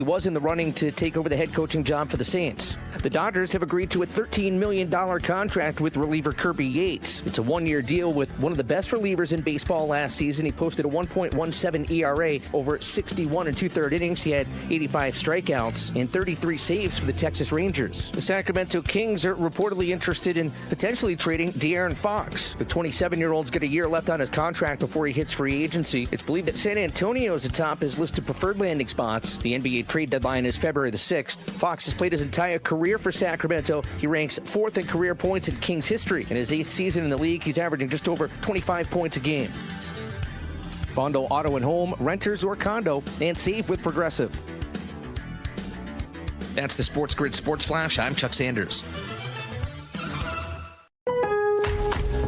He was in the running to take over the head coaching job for the Saints. The Dodgers have agreed to a $13 million contract with reliever Kirby Yates. It's a one-year deal with one of the best relievers in baseball last season. He posted a 1.17 ERA over 61 and two-third innings. He had 85 strikeouts and 33 saves for the Texas Rangers. The Sacramento Kings are reportedly interested in potentially trading De'Aaron Fox. The 27-year-old's got a year left on his contract before he hits free agency. It's believed that San Antonio is atop his list of preferred landing spots. The NBA trade deadline is February the 6th. Fox has played his entire career for Sacramento. He ranks 4th in career points in Kings history. In his 8th season in the league, he's averaging just over 25 points a game. Bundle auto and home, renters or condo, and save with Progressive. That's the SportsGrid Sports Flash. I'm Chuck Sanders.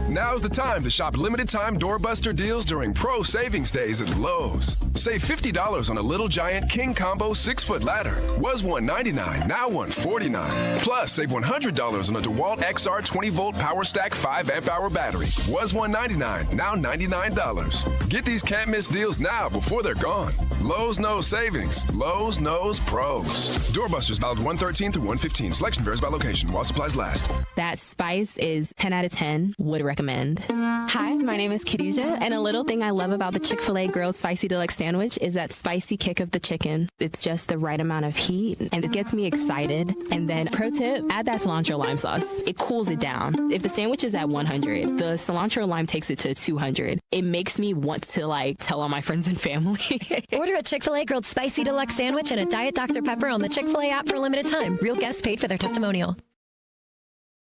Now's the time to shop limited-time doorbuster deals during Pro Savings Days at Lowe's. Save $50 on a Little Giant King Combo 6-foot ladder. Was $199, now $149. Plus, save $100 on a DeWalt XR 20-volt Power Stack 5-amp-hour battery. Was $199, now $99. Get these can't-miss deals now before they're gone. Lowe's knows savings. Lowe's knows pros. Doorbusters valid 113 through 115. Selection varies by location while supplies last. That spice is 10 out of 10. Would recommend. Hi, my name is Khadijah, and a little thing I love about the Chick-fil-A Grilled Spicy Deluxe Sandwich is that spicy kick of the chicken. It's just the right amount of heat, and it gets me excited. And then, pro tip, add that cilantro lime sauce. It cools it down. If the sandwich is at 100, the cilantro lime takes it to 200. It makes me want to, tell all my friends and family. Order a Chick-fil-A Grilled Spicy Deluxe Sandwich and a Diet Dr. Pepper on the Chick-fil-A app for a limited time. Real guests paid for their testimonial.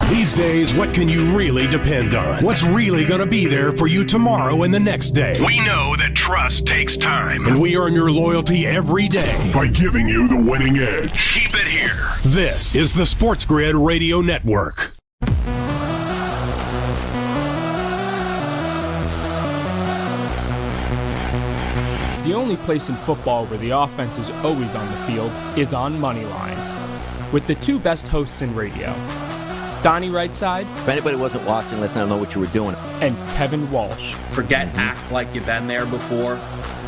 These days, what can you really depend on? What's really going to be there for you tomorrow and the next day? We know that trust takes time, and we earn your loyalty every day by giving you the winning edge. Keep it here. This is the SportsGrid Radio Network. The only place in football where the offense is always on the field is on Moneyline. With the two best hosts in radio, Donnie Rightside. If anybody wasn't watching, listen, I don't know what you were doing. And Kevin Walsh. Forget act like you've been there before.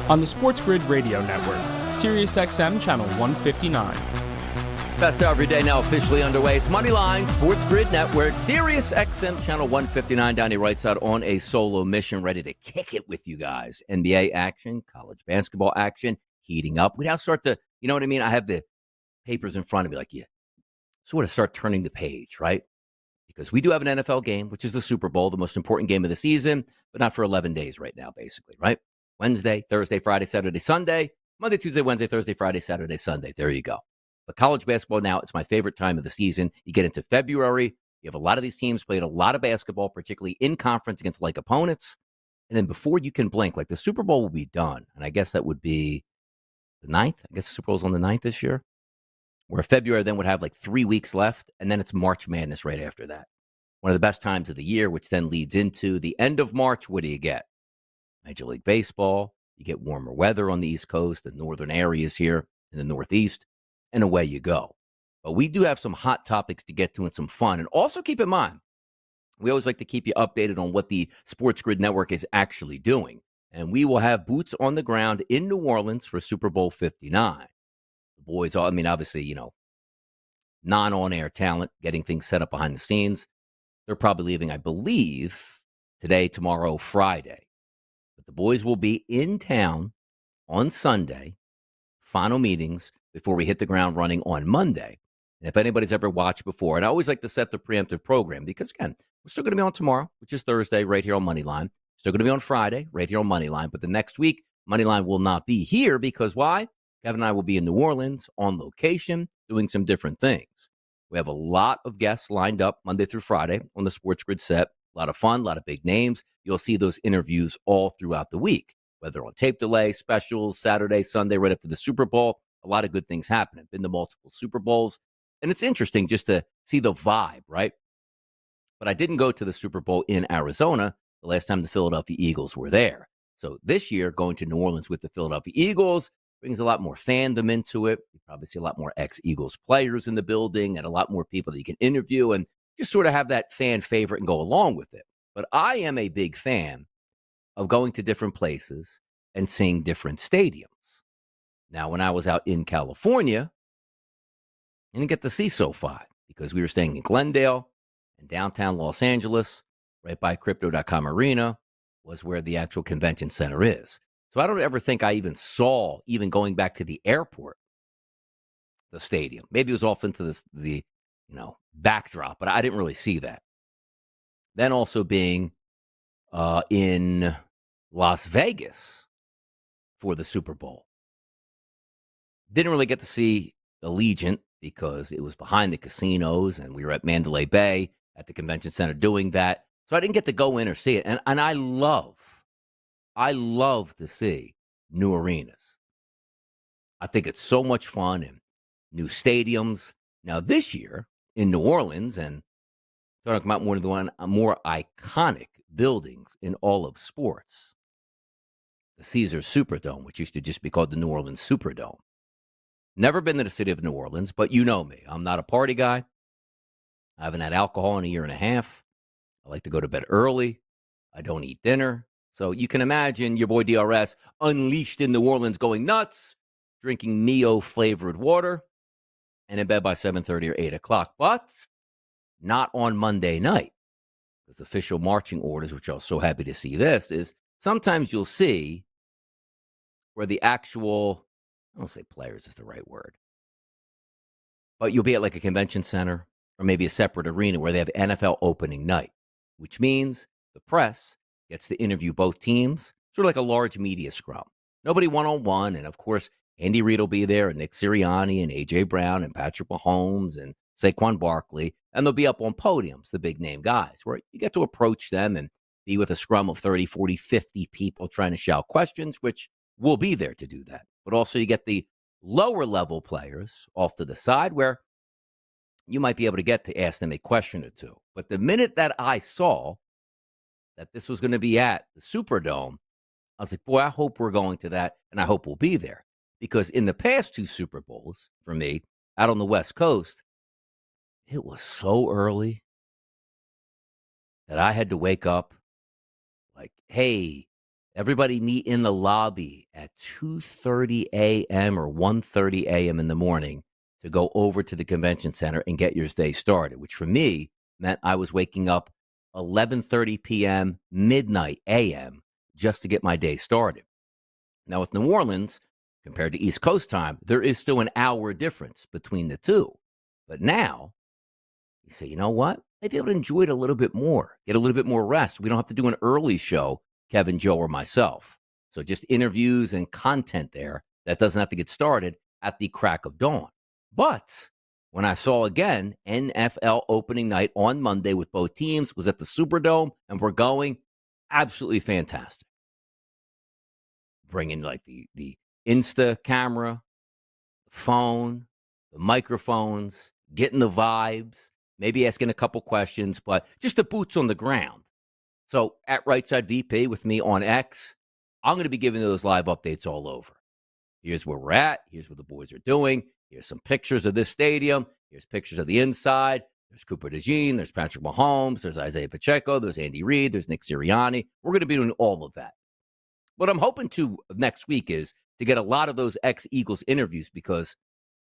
On the SportsGrid Radio Network, SiriusXM Channel 159. Best of every day now officially underway. It's Moneyline, SportsGrid Network, SiriusXM Channel 159. Donnie Rightside on a solo mission, ready to kick it with you guys. NBA action, college basketball action, heating up. We now start to, you know what I mean? I have the papers in front of me, sort of start turning the page, right? Because we do have an NFL game, which is the Super Bowl, the most important game of the season, but not for 11 days right now, basically, right? Wednesday, Thursday, Friday, Saturday, Sunday, Monday, Tuesday, Wednesday, Thursday, Friday, Saturday, Sunday. There you go. But college basketball now, it's my favorite time of the season. You get into February, you have a lot of these teams played a lot of basketball, particularly in conference against like opponents. And then before you can blink, the Super Bowl will be done. And I guess that would be the 9th. I guess the Super Bowl's on the 9th this year. Where February then would have 3 weeks left, and then it's March Madness right after that. One of the best times of the year, which then leads into the end of March. What do you get? Major League Baseball. You get warmer weather on the East Coast, the northern areas here in the Northeast, and away you go. But we do have some hot topics to get to and some fun. And also keep in mind, we always like to keep you updated on what the SportsGrid Network is actually doing. And we will have boots on the ground in New Orleans for Super Bowl 59. Boys, obviously, non-on-air talent, getting things set up behind the scenes. They're probably leaving, I believe, today, tomorrow, Friday. But the boys will be in town on Sunday, final meetings, before we hit the ground running on Monday. And if anybody's ever watched before, and I always like to set the preemptive program because, again, we're still going to be on tomorrow, which is Thursday, right here on Moneyline. Still going to be on Friday, right here on Moneyline. But the next week, Moneyline will not be here because why? Kevin and I will be in New Orleans on location doing some different things. We have a lot of guests lined up Monday through Friday on the SportsGrid set. A lot of fun, a lot of big names. You'll see those interviews all throughout the week, whether on tape delay, specials, Saturday, Sunday, right up to the Super Bowl. A lot of good things happening. Been to multiple Super Bowls. And it's interesting just to see the vibe, right? But I didn't go to the Super Bowl in Arizona the last time the Philadelphia Eagles were there. So this year, going to New Orleans with the Philadelphia Eagles brings a lot more fandom into it. You probably see a lot more ex-Eagles players in the building and a lot more people that you can interview and just sort of have that fan favorite and go along with it. But I am a big fan of going to different places and seeing different stadiums. Now, when I was out in California, I didn't get to see SoFi because we were staying in Glendale and downtown Los Angeles, right by Crypto.com Arena, was where the actual convention center is. So I don't ever think I even saw, even going back to the airport, the stadium. Maybe it was off into the backdrop, but I didn't really see that. Then also being in Las Vegas for the Super Bowl. Didn't really get to see Allegiant because it was behind the casinos and we were at Mandalay Bay at the convention center doing that. So I didn't get to go in or see it. And I love to see new arenas. I think it's so much fun and new stadiums. Now this year in New Orleans, and talking about one of the more iconic buildings in all of sports, the Caesars Superdome, which used to just be called the New Orleans Superdome. Never been to the city of New Orleans, but you know me. I'm not a party guy. I haven't had alcohol in a year and a half. I like to go to bed early. I don't eat dinner. So you can imagine your boy DRS unleashed in New Orleans going nuts, drinking Mio-flavored water, and in bed by 7:30 or 8 o'clock. But not on Monday night. Because official marching orders, which I was so happy to see this, is sometimes you'll see where the actual, I don't say players is the right word, but you'll be at like a convention center or maybe a separate arena where they have NFL opening night, which means the press gets to interview both teams, sort of like a large media scrum. Nobody one-on-one, and of course, Andy Reid will be there, and Nick Sirianni, and A.J. Brown, and Patrick Mahomes, and Saquon Barkley, and they'll be up on podiums, the big-name guys, where you get to approach them and be with a scrum of 30, 40, 50 people trying to shout questions, which we'll be there to do that. But also you get the lower-level players off to the side where you might be able to get to ask them a question or two. But the minute that I saw that this was going to be at the Superdome, I was like, boy, I hope we're going to that, and I hope we'll be there. Because in the past two Super Bowls, for me, out on the West Coast, it was so early that I had to wake up like, hey, everybody meet in the lobby at 2:30 a.m. or 1:30 a.m. in the morning to go over to the convention center and get your day started, which for me meant I was waking up 11:30 p.m., midnight a.m., just to get my day started. Now, with New Orleans, compared to East Coast time, there is still an hour difference between the two. But now, you say, you know what? Maybe I'll enjoy it a little bit more, get a little bit more rest. We don't have to do an early show, Kevin, Joe, or myself. So just interviews and content there that doesn't have to get started at the crack of dawn. But when I saw, again, NFL opening night on Monday with both teams, was at the Superdome, and we're going, absolutely fantastic. Bringing like the Insta camera, the phone, the microphones, getting the vibes, maybe asking a couple questions, but just the boots on the ground. So at Right Side VP with me on X, I'm going to be giving those live updates all over. Here's where we're at. Here's what the boys are doing. Here's some pictures of this stadium. Here's pictures of the inside. There's Cooper DeJean. There's Patrick Mahomes. There's Isaiah Pacheco. There's Andy Reid. There's Nick Sirianni. We're going to be doing all of that. What I'm hoping to next week is to get a lot of those ex-Eagles interviews because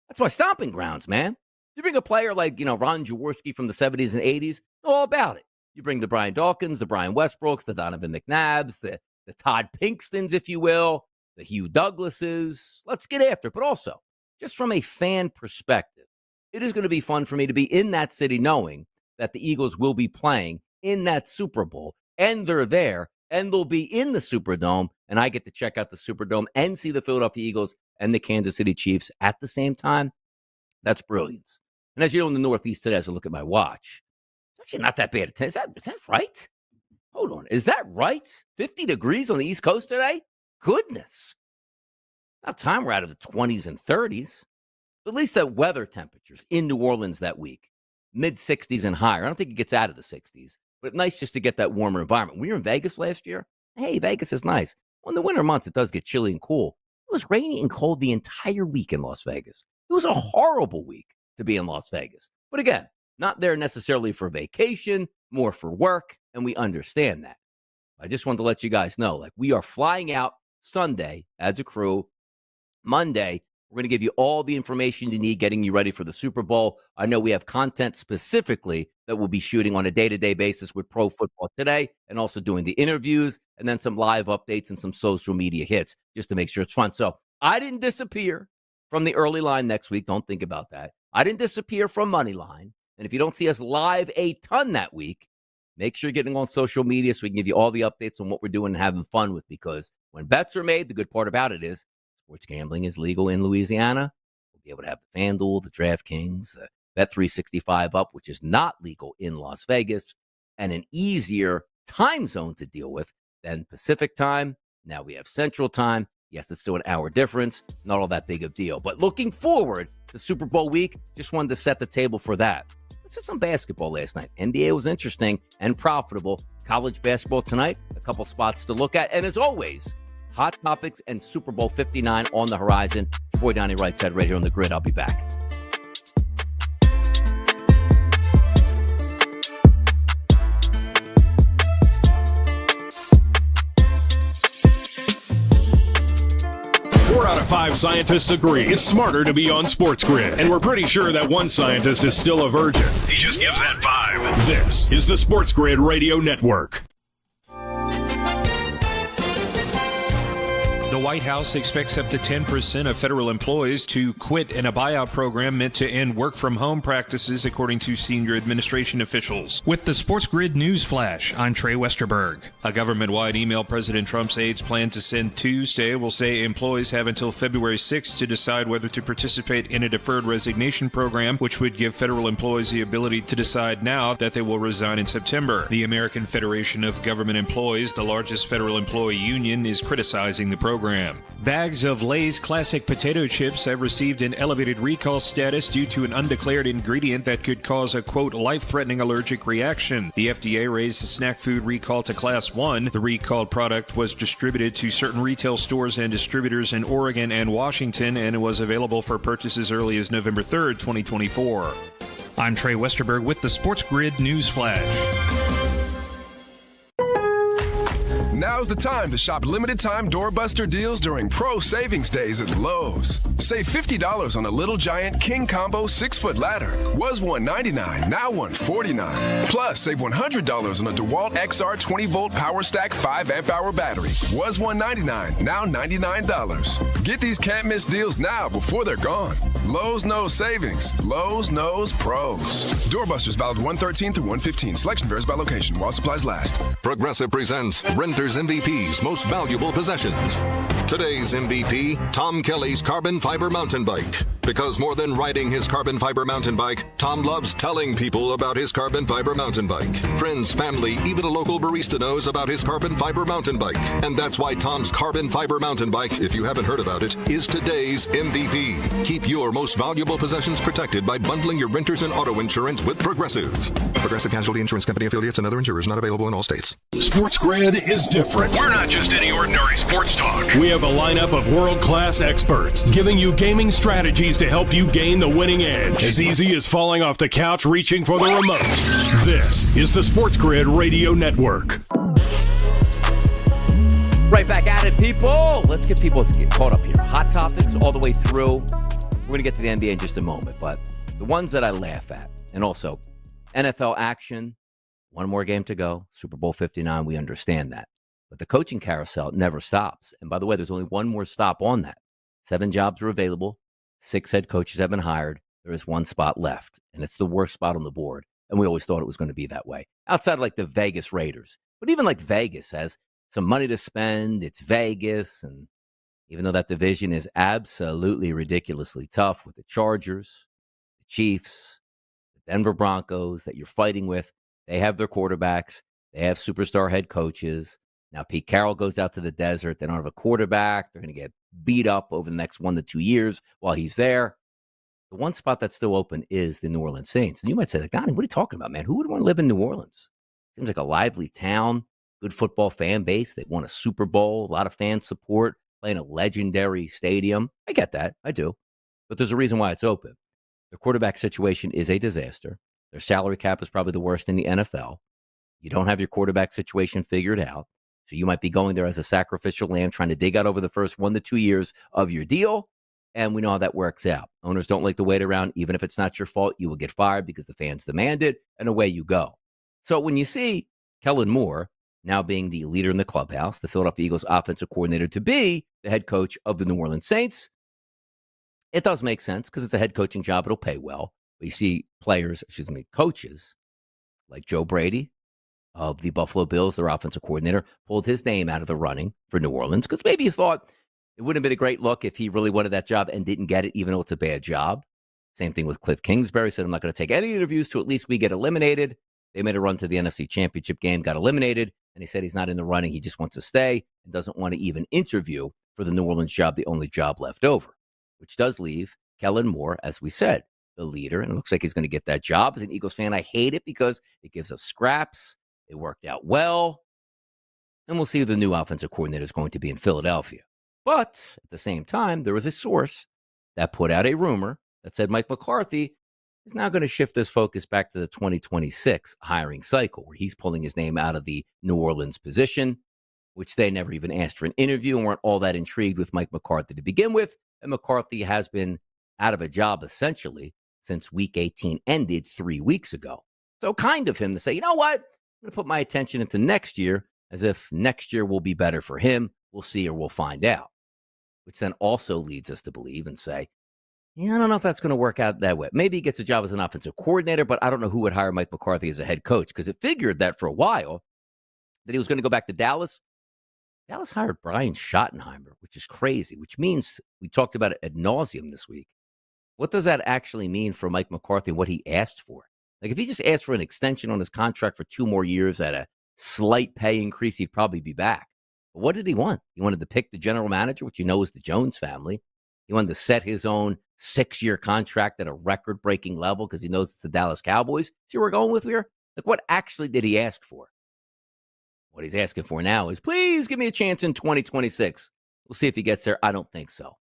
that's my stomping grounds, man. You bring a player like, Ron Jaworski from the 70s and 80s, all about it. You bring the Brian Dawkins, the Brian Westbrooks, the Donovan McNabbs, the Todd Pinkstons, if you will, the Hugh Douglases. Let's get after it. But also, just from a fan perspective, it is going to be fun for me to be in that city knowing that the Eagles will be playing in that Super Bowl, and they're there, and they'll be in the Superdome, and I get to check out the Superdome and see the Philadelphia Eagles and the Kansas City Chiefs at the same time. That's brilliance. And as you know, in the Northeast today, as I look at my watch, it's actually not that bad. Is that right? Hold on. Is that right? 50 degrees on the East Coast today? Goodness. About time we're out of the 20s and 30s. But at least that weather temperatures in New Orleans that week, mid-60s and higher. I don't think it gets out of the 60s, but nice just to get that warmer environment. We were in Vegas last year. Hey, Vegas is nice. Well, in the winter months, it does get chilly and cool. It was rainy and cold the entire week in Las Vegas. It was a horrible week to be in Las Vegas. But again, not there necessarily for vacation, more for work, and we understand that. I just wanted to let you guys know, we are flying out Sunday as a crew Monday, we're going to give you all the information you need getting you ready for the Super Bowl. I know we have content specifically that we'll be shooting on a day-to-day basis with Pro Football Today and also doing the interviews and then some live updates and some social media hits just to make sure it's fun. So I didn't disappear from the early line next week. Don't think about that. I didn't disappear from Moneyline. And if you don't see us live a ton that week, make sure you're getting on social media so we can give you all the updates on what we're doing and having fun with. Because when bets are made, the good part about it is sports gambling is legal in Louisiana. We'll be able to have the FanDuel, the DraftKings, the Bet365 up, which is not legal in Las Vegas, and an easier time zone to deal with than Pacific time. Now we have Central time. Yes, it's still an hour difference. Not all that big of a deal. But looking forward to Super Bowl week, just wanted to set the table for that. Let's hit some basketball last night. NBA was interesting and profitable. College basketball tonight, a couple spots to look at. And as always, hot topics and Super Bowl 59 on the horizon. Boy, Donnie right side right here on the grid. I'll be back. Four out of 5 scientists agree it's smarter to be on SportsGrid. And we're pretty sure that one scientist is still a virgin. He just gives that vibe. This is the SportsGrid Radio Network. The White House expects up to 10% of federal employees to quit in a buyout program meant to end work-from-home practices, according to senior administration officials. With the SportsGrid News Flash, I'm Trey Westerberg. A government-wide email President Trump's aides plan to send Tuesday will say employees have until February 6th to decide whether to participate in a deferred resignation program, which would give federal employees the ability to decide now that they will resign in September. The American Federation of Government Employees, the largest federal employee union, is criticizing the program. Bags of Lay's classic potato chips have received an elevated recall status due to an undeclared ingredient that could cause a, quote, life-threatening allergic reaction. The FDA raised the snack food recall to Class 1. The recalled product was distributed to certain retail stores and distributors in Oregon and Washington, and it was available for purchase as early as November 3rd, 2024. I'm Trey Westerberg with the SportsGrid News Flash. Now's the time to shop limited-time doorbuster deals during Pro Savings Days at Lowe's. Save $50 on a Little Giant King Combo 6-foot ladder. Was $199, now $149. Plus, save $100 on a DeWalt XR 20-volt Power Stack 5-amp-hour battery. Was $199, now $99. Get these can't-miss deals now before they're gone. Lowe's knows savings. Lowe's knows pros. Doorbusters valid 1/13 through 1/15. Selection varies by location while supplies last. Progressive presents Renter's MVP's Most Valuable Possessions. Today's MVP, Tom Kelly's carbon fiber mountain bike. Because more than riding his carbon fiber mountain bike, Tom loves telling people about his carbon fiber mountain bike. Friends, family, even a local barista knows about his carbon fiber mountain bike. And that's why Tom's carbon fiber mountain bike, if you haven't heard about it, is today's MVP. Keep your most valuable possessions protected by bundling your renters and auto insurance with Progressive. Progressive Casualty Insurance Company affiliates and other insurers not available in all states. SportsGrid is different. We're not just any ordinary sports talk. We have a lineup of world-class experts giving you gaming strategies to help you gain the winning edge. As easy as falling off the couch reaching for the remote. This is the SportsGrid Radio Network. Right back at it, people. Let's get caught up here. Hot topics all the way through. We're going to get to the NBA in just a moment, but the ones that I laugh at, and also NFL action, one more game to go, Super Bowl 59, we understand that. But the coaching carousel never stops. And by the way, there's only one more stop on that. 7 jobs are available. 6 head coaches have been hired. There is 1 spot left, and it's the worst spot on the board. And we always thought it was going to be that way. Outside of like the Vegas Raiders. But even like Vegas has some money to spend. It's Vegas. And even though that division is absolutely ridiculously tough with the Chargers, the Chiefs, the Denver Broncos that you're fighting with, they have their quarterbacks. They have superstar head coaches. Now Pete Carroll goes out to the desert. They don't have a quarterback. They're going to get beat up over the next 1 to 2 years while he's there. The one spot that's still open is the New Orleans Saints. And you might say, like, Donnie, what are you talking about, man? Who would want to live in New Orleans? Seems like a lively town, good football fan base. They won a Super Bowl, a lot of fan support, playing a legendary stadium. I get that. I do. But there's a reason why it's open. Their quarterback situation is a disaster. Their salary cap is probably the worst in the NFL. You don't have your quarterback situation figured out. So you might be going there as a sacrificial lamb trying to dig out over the first 1 to 2 years of your deal. and we know how that works out. Owners don't like to wait around. Even if it's not your fault, you will get fired because the fans demand it, and away you go. So when you see Kellen Moore now being the leader in the clubhouse, the Philadelphia Eagles offensive coordinator, to be the head coach of the New Orleans Saints, it does make sense because it's a head coaching job. It'll pay well. But you see coaches like Joe Brady of the Buffalo Bills, their offensive coordinator, pulled his name out of the running for New Orleans because maybe you thought it wouldn't have been a great look if he really wanted that job and didn't get it, even though it's a bad job. Same thing with Cliff Kingsbury. Said, I'm not going to take any interviews till at least we get eliminated. They made a run to the NFC Championship game, got eliminated, and he said he's not in the running. He just wants to stay and doesn't want to even interview for the New Orleans job, the only job left over, which does leave Kellen Moore, as we said, the leader. And it looks like he's going to get that job. As an Eagles fan, I hate it because it gives us scraps. It worked out well. And we'll see who the new offensive coordinator is going to be in Philadelphia. But at the same time, there was a source that put out a rumor that said Mike McCarthy is now going to shift his focus back to the 2026 hiring cycle, where he's pulling his name out of the New Orleans position, which they never even asked for an interview and weren't all that intrigued with Mike McCarthy to begin with. And McCarthy has been out of a job essentially since week 18 ended 3 weeks ago. So kind of him to say, you know what? I'm going to put my attention into next year, as if next year will be better for him. We'll see, or we'll find out. Which then also leads us to believe and say, yeah, I don't know if that's going to work out that way. Maybe he gets a job as an offensive coordinator, but I don't know who would hire Mike McCarthy as a head coach, because it figured that for a while that he was going to go back to Dallas. Dallas hired Brian Schottenheimer, which is crazy, which means we talked about it ad nauseum this week. What does that actually mean for Mike McCarthy and what he asked for? Like, if he just asked for an extension on his contract for 2 more years at a slight pay increase, he'd probably be back. But what did he want? He wanted to pick the general manager, which you know is the Jones family. He wanted to set his own 6-year contract at a record-breaking level because he knows it's the Dallas Cowboys. See where we're going with here? Like, what actually did he ask for? What he's asking for now is, please give me a chance in 2026. We'll see if he gets there. I don't think so.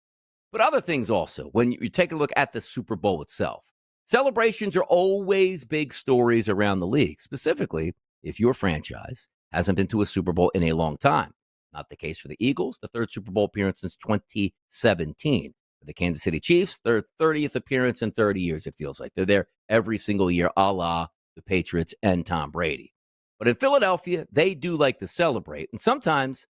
But other things also, when you take a look at the Super Bowl itself, celebrations are always big stories around the league, specifically if your franchise hasn't been to a Super Bowl in a long time. Not the case for the Eagles, the 3rd Super Bowl appearance since 2017. For the Kansas City Chiefs, their 30th appearance in 30 years, it feels like. They're there every single year, a la the Patriots and Tom Brady. But in Philadelphia, they do like to celebrate. And sometimes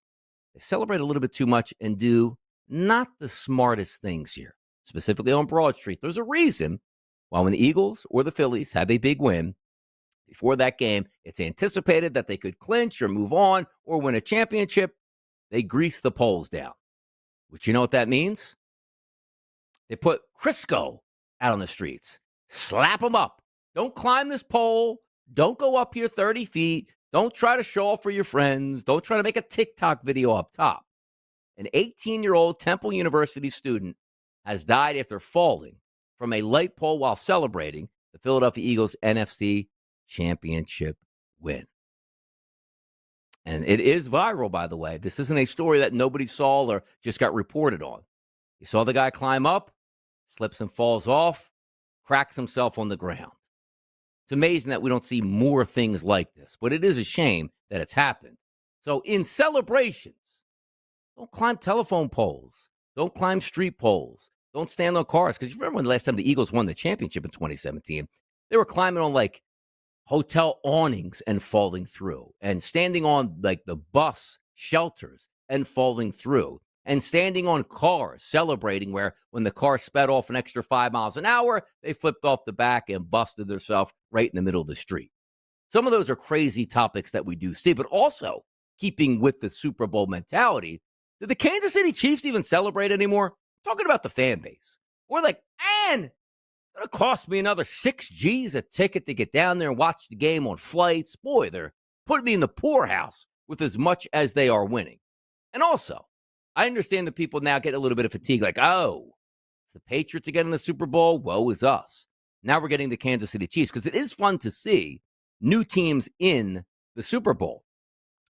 they celebrate a little bit too much and do not the smartest things here, specifically on Broad Street. There's a reason why when the Eagles or the Phillies have a big win, before that game, it's anticipated that they could clinch or move on or win a championship. They grease the poles down, which you know what that means? They put Crisco out on the streets. Slap them up. Don't climb this pole. Don't go up here 30 feet. Don't try to show off for your friends. Don't try to make a TikTok video up top. An 18-year-old Temple University student has died after falling from a light pole while celebrating the Philadelphia Eagles NFC championship win. And it is viral, by the way. This isn't a story that nobody saw or just got reported on. You saw the guy climb up, slips and falls off, cracks himself on the ground. It's amazing that we don't see more things like this, but it is a shame that it's happened. So in celebrations, don't climb telephone poles. Don't climb street poles. Don't stand on cars. Because you remember when the last time the Eagles won the championship in 2017, they were climbing on like hotel awnings and falling through, and standing on like the bus shelters and falling through, and standing on cars celebrating, where when the car sped off an extra 5 miles an hour, they flipped off the back and busted themselves right in the middle of the street. Some of those are crazy topics that we do see, but also keeping with the Super Bowl mentality, did the Kansas City Chiefs even celebrate anymore? I'm talking about the fan base. We're like, man, it'll cost me another $6 a ticket to get down there and watch the game on flights. Boy, they're putting me in the poorhouse with as much as they are winning. And also, I understand that people now get a little bit of fatigue, like, oh, the Patriots again in the Super Bowl? Woe is us. Now we're getting the Kansas City Chiefs, because it is fun to see new teams in the Super Bowl,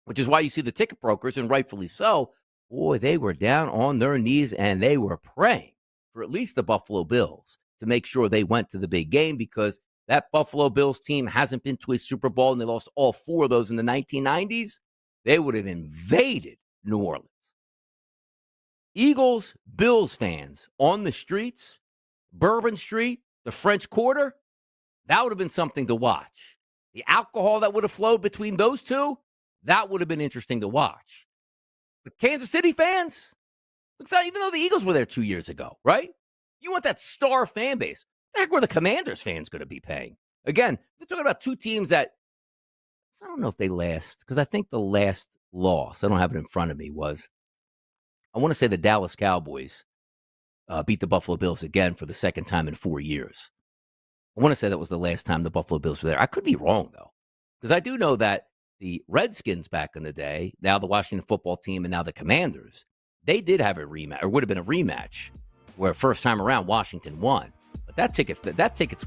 which is why you see the ticket brokers, and rightfully so. Boy, they were down on their knees and they were praying for at least the Buffalo Bills to make sure they went to the big game, because that Buffalo Bills team hasn't been to a Super Bowl, and they lost all 4 of those in the 1990s. They would have invaded New Orleans. Eagles, Bills fans on the streets, Bourbon Street, the French Quarter, that would have been something to watch. The alcohol that would have flowed between those two, that would have been interesting to watch. But Kansas City fans, looks like even though the Eagles were there 2 years ago, right? You want that star fan base. The heck were the Commanders fans going to be paying? Again, we're talking about two teams that, I don't know if they last, because I think the last loss, I don't have it in front of me, was, I want to say the Dallas Cowboys beat the Buffalo Bills again for the second time in 4 years. I want to say that was the last time the Buffalo Bills were there. I could be wrong, though, because I do know that the Redskins back in the day, now the Washington football team and now the Commanders, they did have a rematch, or would have been a rematch, where first time around Washington won. But that tickets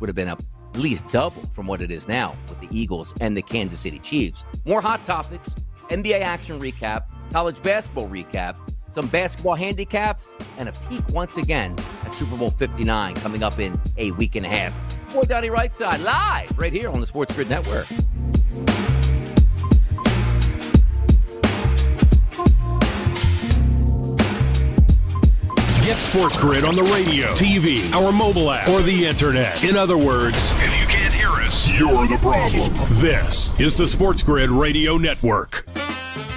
would have been up at least double from what it is now with the Eagles and the Kansas City Chiefs. More hot topics, NBA action recap, college basketball recap, some basketball handicaps, and a peek once again at Super Bowl 59 coming up in a week and a half. More Donnie Rightside live right here on the Sports Grid Network. Get Sports Grid on the radio, TV, our mobile app, or the internet. In other words, if you can't hear us, you're the problem. This is the Sports Grid Radio Network.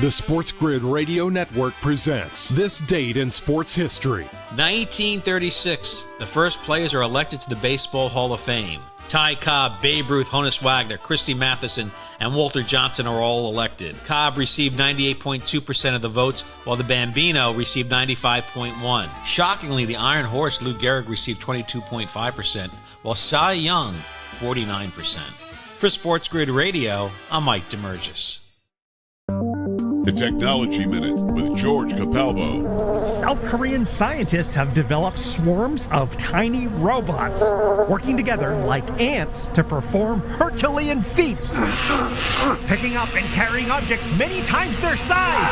The Sports Grid Radio Network presents This Date in Sports History. 1936, the first players are elected to the Baseball Hall of Fame. Ty Cobb, Babe Ruth, Honus Wagner, Christy Matheson, and Walter Johnson are all elected. Cobb received 98.2% of the votes, while the Bambino received 95.1%. Shockingly, the Iron Horse, Lou Gehrig, received 22.5%, while Cy Young, 49%. For Sports Grid Radio, I'm Mike DeMurgis. The Technology Minute with George Capalbo. South Korean scientists have developed swarms of tiny robots working together like ants to perform Herculean feats, picking up and carrying objects many times their size,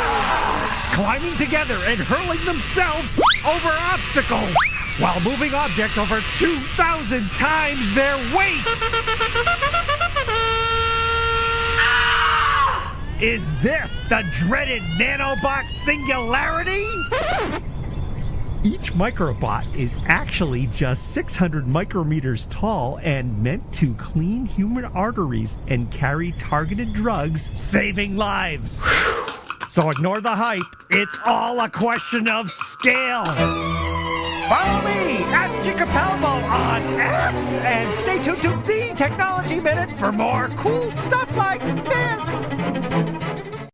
climbing together and hurling themselves over obstacles while moving objects over 2,000 times their weight. Is this the dreaded nanobot singularity? Each microbot is actually just 600 micrometers tall and meant to clean human arteries and carry targeted drugs, saving lives. So ignore the hype. It's all a question of scale. Follow me at Capalbo on X and stay tuned to the Technology Minute for more cool stuff like this.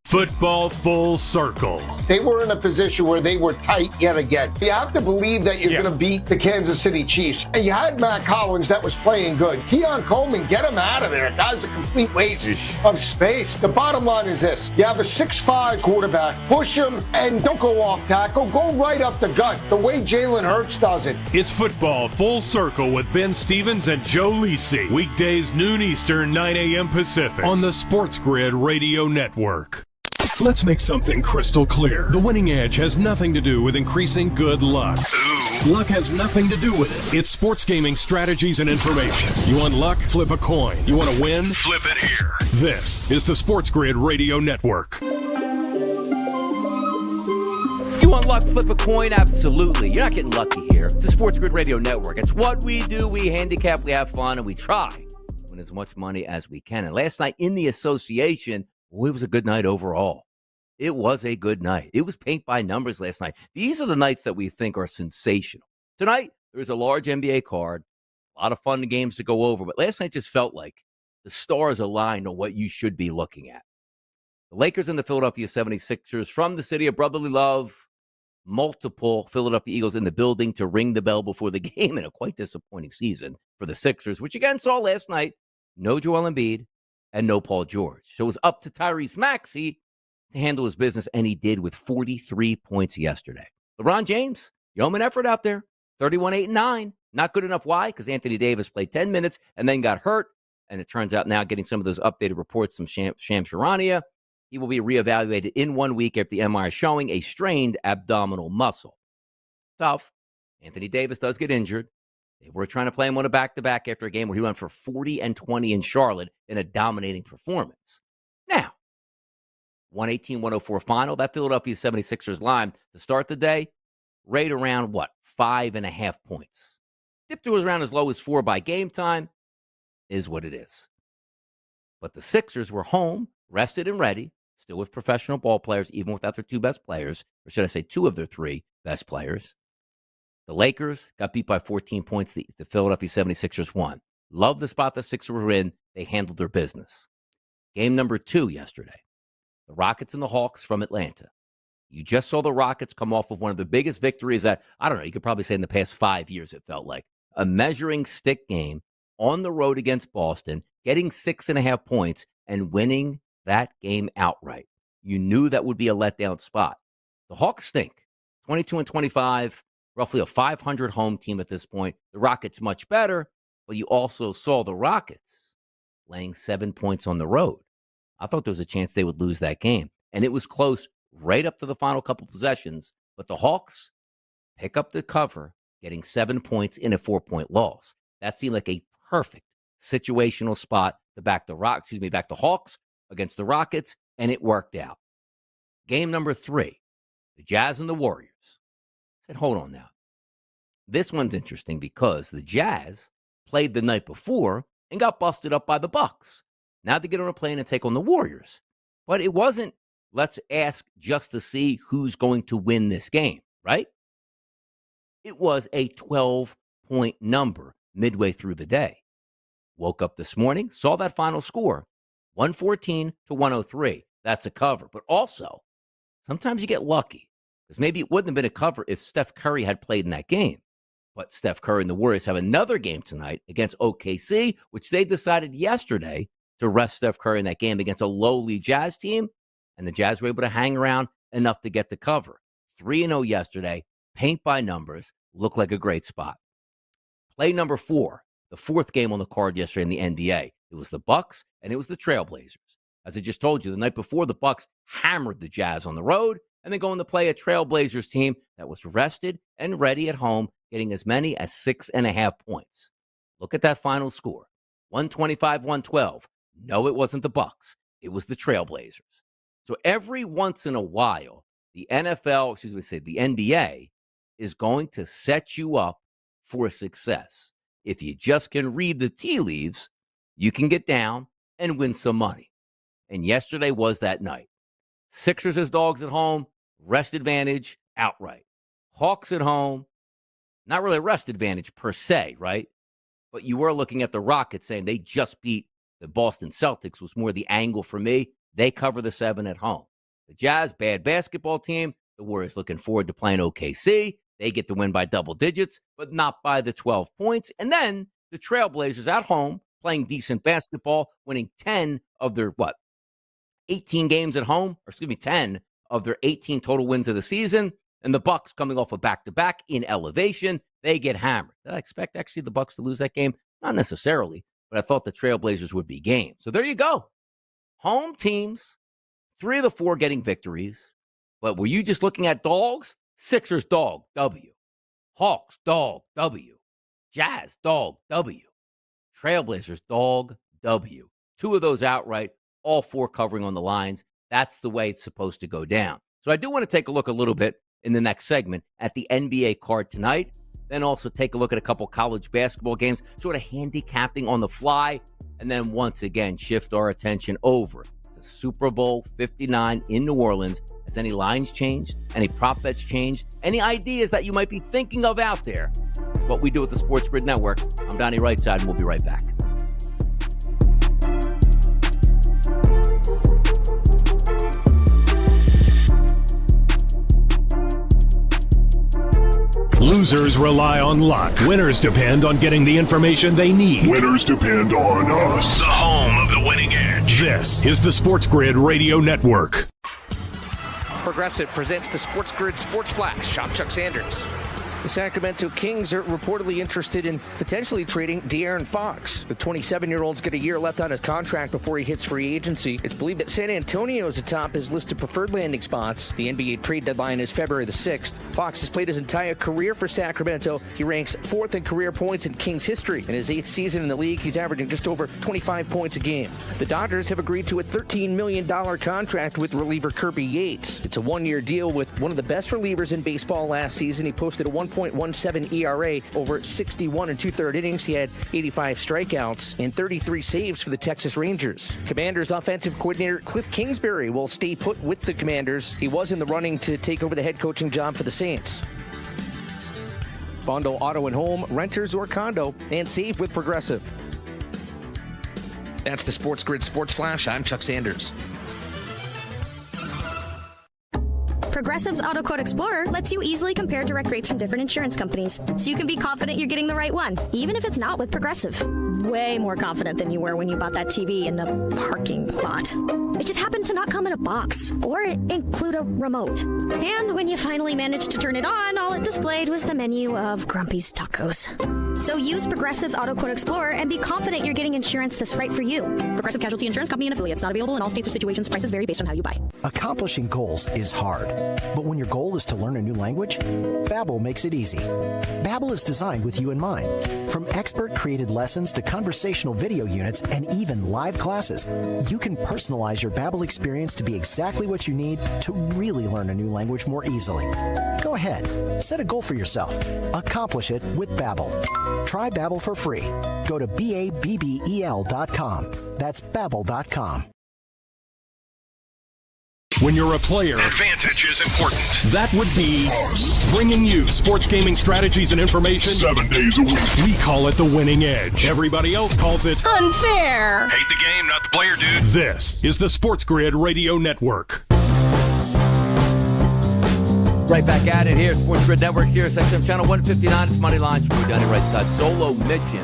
Football full circle. They were in a position where they were tight yet again. You have to believe that you're going to beat the Kansas City Chiefs. And you had Matt Collins that was playing good. Keon Coleman, get him out of there. That was a complete waste of space. The bottom line is this. You have a 6'5 quarterback. Push him and don't go off tackle. Go right up the gut, the way Jalen Hurts does it. It's Football Full Circle with Ben Stevens and Joe Lisi. Weekdays noon Eastern, 9 a.m. Pacific on the Sports Grid Radio Network. Let's make something crystal clear. The winning edge has nothing to do with increasing good luck. Luck has nothing to do with it. It's sports gaming strategies and information. You want luck? Flip a coin. You want to win? Flip it here. This is the Sports Grid Radio Network. You want luck? Flip a coin? Absolutely. You're not getting lucky here. It's the Sports Grid Radio Network. It's what we do. We handicap, we have fun, and we try to win as much money as we can. And last night in the association, it was a good night overall. It was a good night. It was paint by numbers last night. These are the nights that we think are sensational. Tonight, there's a large NBA card, a lot of fun games to go over, but last night just felt like the stars aligned on what you should be looking at. The Lakers and the Philadelphia 76ers from the city of brotherly love, multiple Philadelphia Eagles in the building to ring the bell before the game in a quite disappointing season for the Sixers, which again saw last night, no Joel Embiid and no Paul George. So it was up to Tyrese Maxey to handle his business, and he did with 43 points yesterday. LeBron James, yeoman effort out there, 31, 8, and 9. Not good enough. Why? Because Anthony Davis played 10 minutes and then got hurt, and it turns out now getting some of those updated reports from Shams Charania, he will be reevaluated in 1 week after the MRI showing a strained abdominal muscle. Tough. Anthony Davis does get injured. They were trying to play him on a back-to-back after a game where he went for 40 and 20 in Charlotte in a dominating performance. Now, 118-104 final. That Philadelphia 76ers line to start the day, right around, 5.5 points. Dipped to around as low as 4 by game time, is what it is. But the Sixers were home, rested and ready, still with professional ball players, even without their 2 best players, or should I say 2 of their 3 best players. The Lakers got beat by 14 points. The Philadelphia 76ers won. Love the spot the Sixers were in. They handled their business. Game number 2 yesterday. The Rockets and the Hawks from Atlanta. You just saw the Rockets come off of one of the biggest victories that, I don't know, you could probably say in the past 5 years it felt like. A measuring stick game on the road against Boston, getting 6.5 points and winning that game outright. You knew that would be a letdown spot. The Hawks stink. 22-25, roughly a 500 home team at this point. The Rockets much better, but you also saw the Rockets laying 7 points on the road. I thought there was a chance they would lose that game. And it was close right up to the final couple possessions. But the Hawks pick up the cover, getting 7 points in a 4-point loss. That seemed like a perfect situational spot to back the Hawks against the Rockets, and it worked out. Game number 3, the Jazz and the Warriors. I said, hold on now. This one's interesting because the Jazz played the night before and got busted up by the Bucks. Now they get on a plane and take on the Warriors. But it wasn't, let's ask just to see who's going to win this game, right? It was a 12-point number midway through the day. Woke up this morning, saw that final score, 114-103. That's a cover. But also, sometimes you get lucky, because maybe it wouldn't have been a cover if Steph Curry had played in that game. But Steph Curry and the Warriors have another game tonight against OKC, which they decided yesterday to rest Steph Curry in that game against a lowly Jazz team. And the Jazz were able to hang around enough to get the cover. 3-0 yesterday, paint by numbers, looked like a great spot. Play number 4, the 4th game on the card yesterday in the NBA. It was the Bucks and it was the Trailblazers. As I just told you, the night before, the Bucks hammered the Jazz on the road and then going to play a Trailblazers team that was rested and ready at home, getting as many as 6.5 points. Look at that final score, 125-112. No, it wasn't the Bucks. It was the Trailblazers. So every once in a while, the NBA is going to set you up for success. If you just can read the tea leaves, you can get down and win some money. And yesterday was that night. Sixers as dogs at home, rest advantage outright. Hawks at home, not really a rest advantage per se, right? But you were looking at the Rockets saying they just beat the Boston Celtics, was more the angle for me. They cover the 7 at home. The Jazz, bad basketball team. The Warriors looking forward to playing OKC. They get to win by double digits, but not by the 12 points. And then the Trailblazers at home, playing decent basketball, winning 10 of their, 18 games at home, 10 of their 18 total wins of the season. And the Bucks coming off a back-to-back in elevation, they get hammered. Did I expect actually the Bucks to lose that game? Not necessarily, but I thought the Trailblazers would be game. So there you go. Home teams, 3 of the 4 getting victories. But were you just looking at dogs? Sixers, dog, W. Hawks, dog, W. Jazz, dog, W. Trailblazers, dog, W. 2 of those outright, all 4 covering on the lines. That's the way it's supposed to go down. So I do want to take a look a little bit in the next segment at the NBA card tonight. Then also take a look at a couple college basketball games, sort of handicapping on the fly. And then once again, shift our attention over to Super Bowl 59 in New Orleans. Has any lines changed? Any prop bets changed? Any ideas that you might be thinking of out there? It's what we do at the SportsGrid Network. I'm Donnie Rightside, and we'll be right back. Losers rely on luck. Winners depend on getting the information they need. Winners depend on us. The home of the winning edge. This is the SportsGrid Radio Network. Progressive presents the SportsGrid Sports Flash. I'm Chuck Sanders. The Sacramento Kings are reportedly interested in potentially trading De'Aaron Fox. The 27-year-old's got a year left on his contract before he hits free agency. It's believed that San Antonio is atop his list of preferred landing spots. The NBA trade deadline is February the 6th. Fox has played his entire career for Sacramento. He ranks 4th in career points in Kings history. In his 8th season in the league, he's averaging just over 25 points a game. The Dodgers have agreed to a $13 million contract with reliever Kirby Yates. It's a one-year deal with one of the best relievers in baseball last season. He posted a 1.17 ERA over 61 2/3 innings. He had 85 strikeouts and 33 saves for the Texas Rangers. Commanders offensive coordinator Cliff Kingsbury will stay put with the Commanders. He was in the running to take over the head coaching job for the Saints. Bundle auto and home, renters or condo, and save with Progressive. That's the Sports Grid Sports Flash. I'm Chuck Sanders. Progressive's Auto Quote Explorer lets you easily compare direct rates from different insurance companies, so you can be confident you're getting the right one, even if it's not with Progressive. Way more confident than you were when you bought that TV in a parking lot. It just happened to not come in a box or include a remote. And when you finally managed to turn it on, all it displayed was the menu of Grumpy's Tacos. So use Progressive's Auto Quote Explorer and be confident you're getting insurance that's right for you. Progressive Casualty Insurance Company and affiliates. Not available in all states or situations. Prices vary based on how you buy. Accomplishing goals is hard, but when your goal is to learn a new language, Babbel makes it easy. Babbel is designed with you in mind. From expert-created lessons to conversational video units and even live classes, you can personalize your Babbel experience to be exactly what you need to really learn a new language more easily. Go ahead, set a goal for yourself. Accomplish it with Babbel. Try Babbel for free. Go to BABBEL.com. That's Babbel.com. When you're a player, advantage is important. That would be bringing you sports gaming strategies and information 7 days a week. We call it the winning edge. Everybody else calls it unfair. Hate the game, not the player, dude. This is the SportsGrid Radio Network. Right back at it here. SportsGrid Network, Sirius XM Channel 159. It's Moneyline. Down your right side. Solo mission.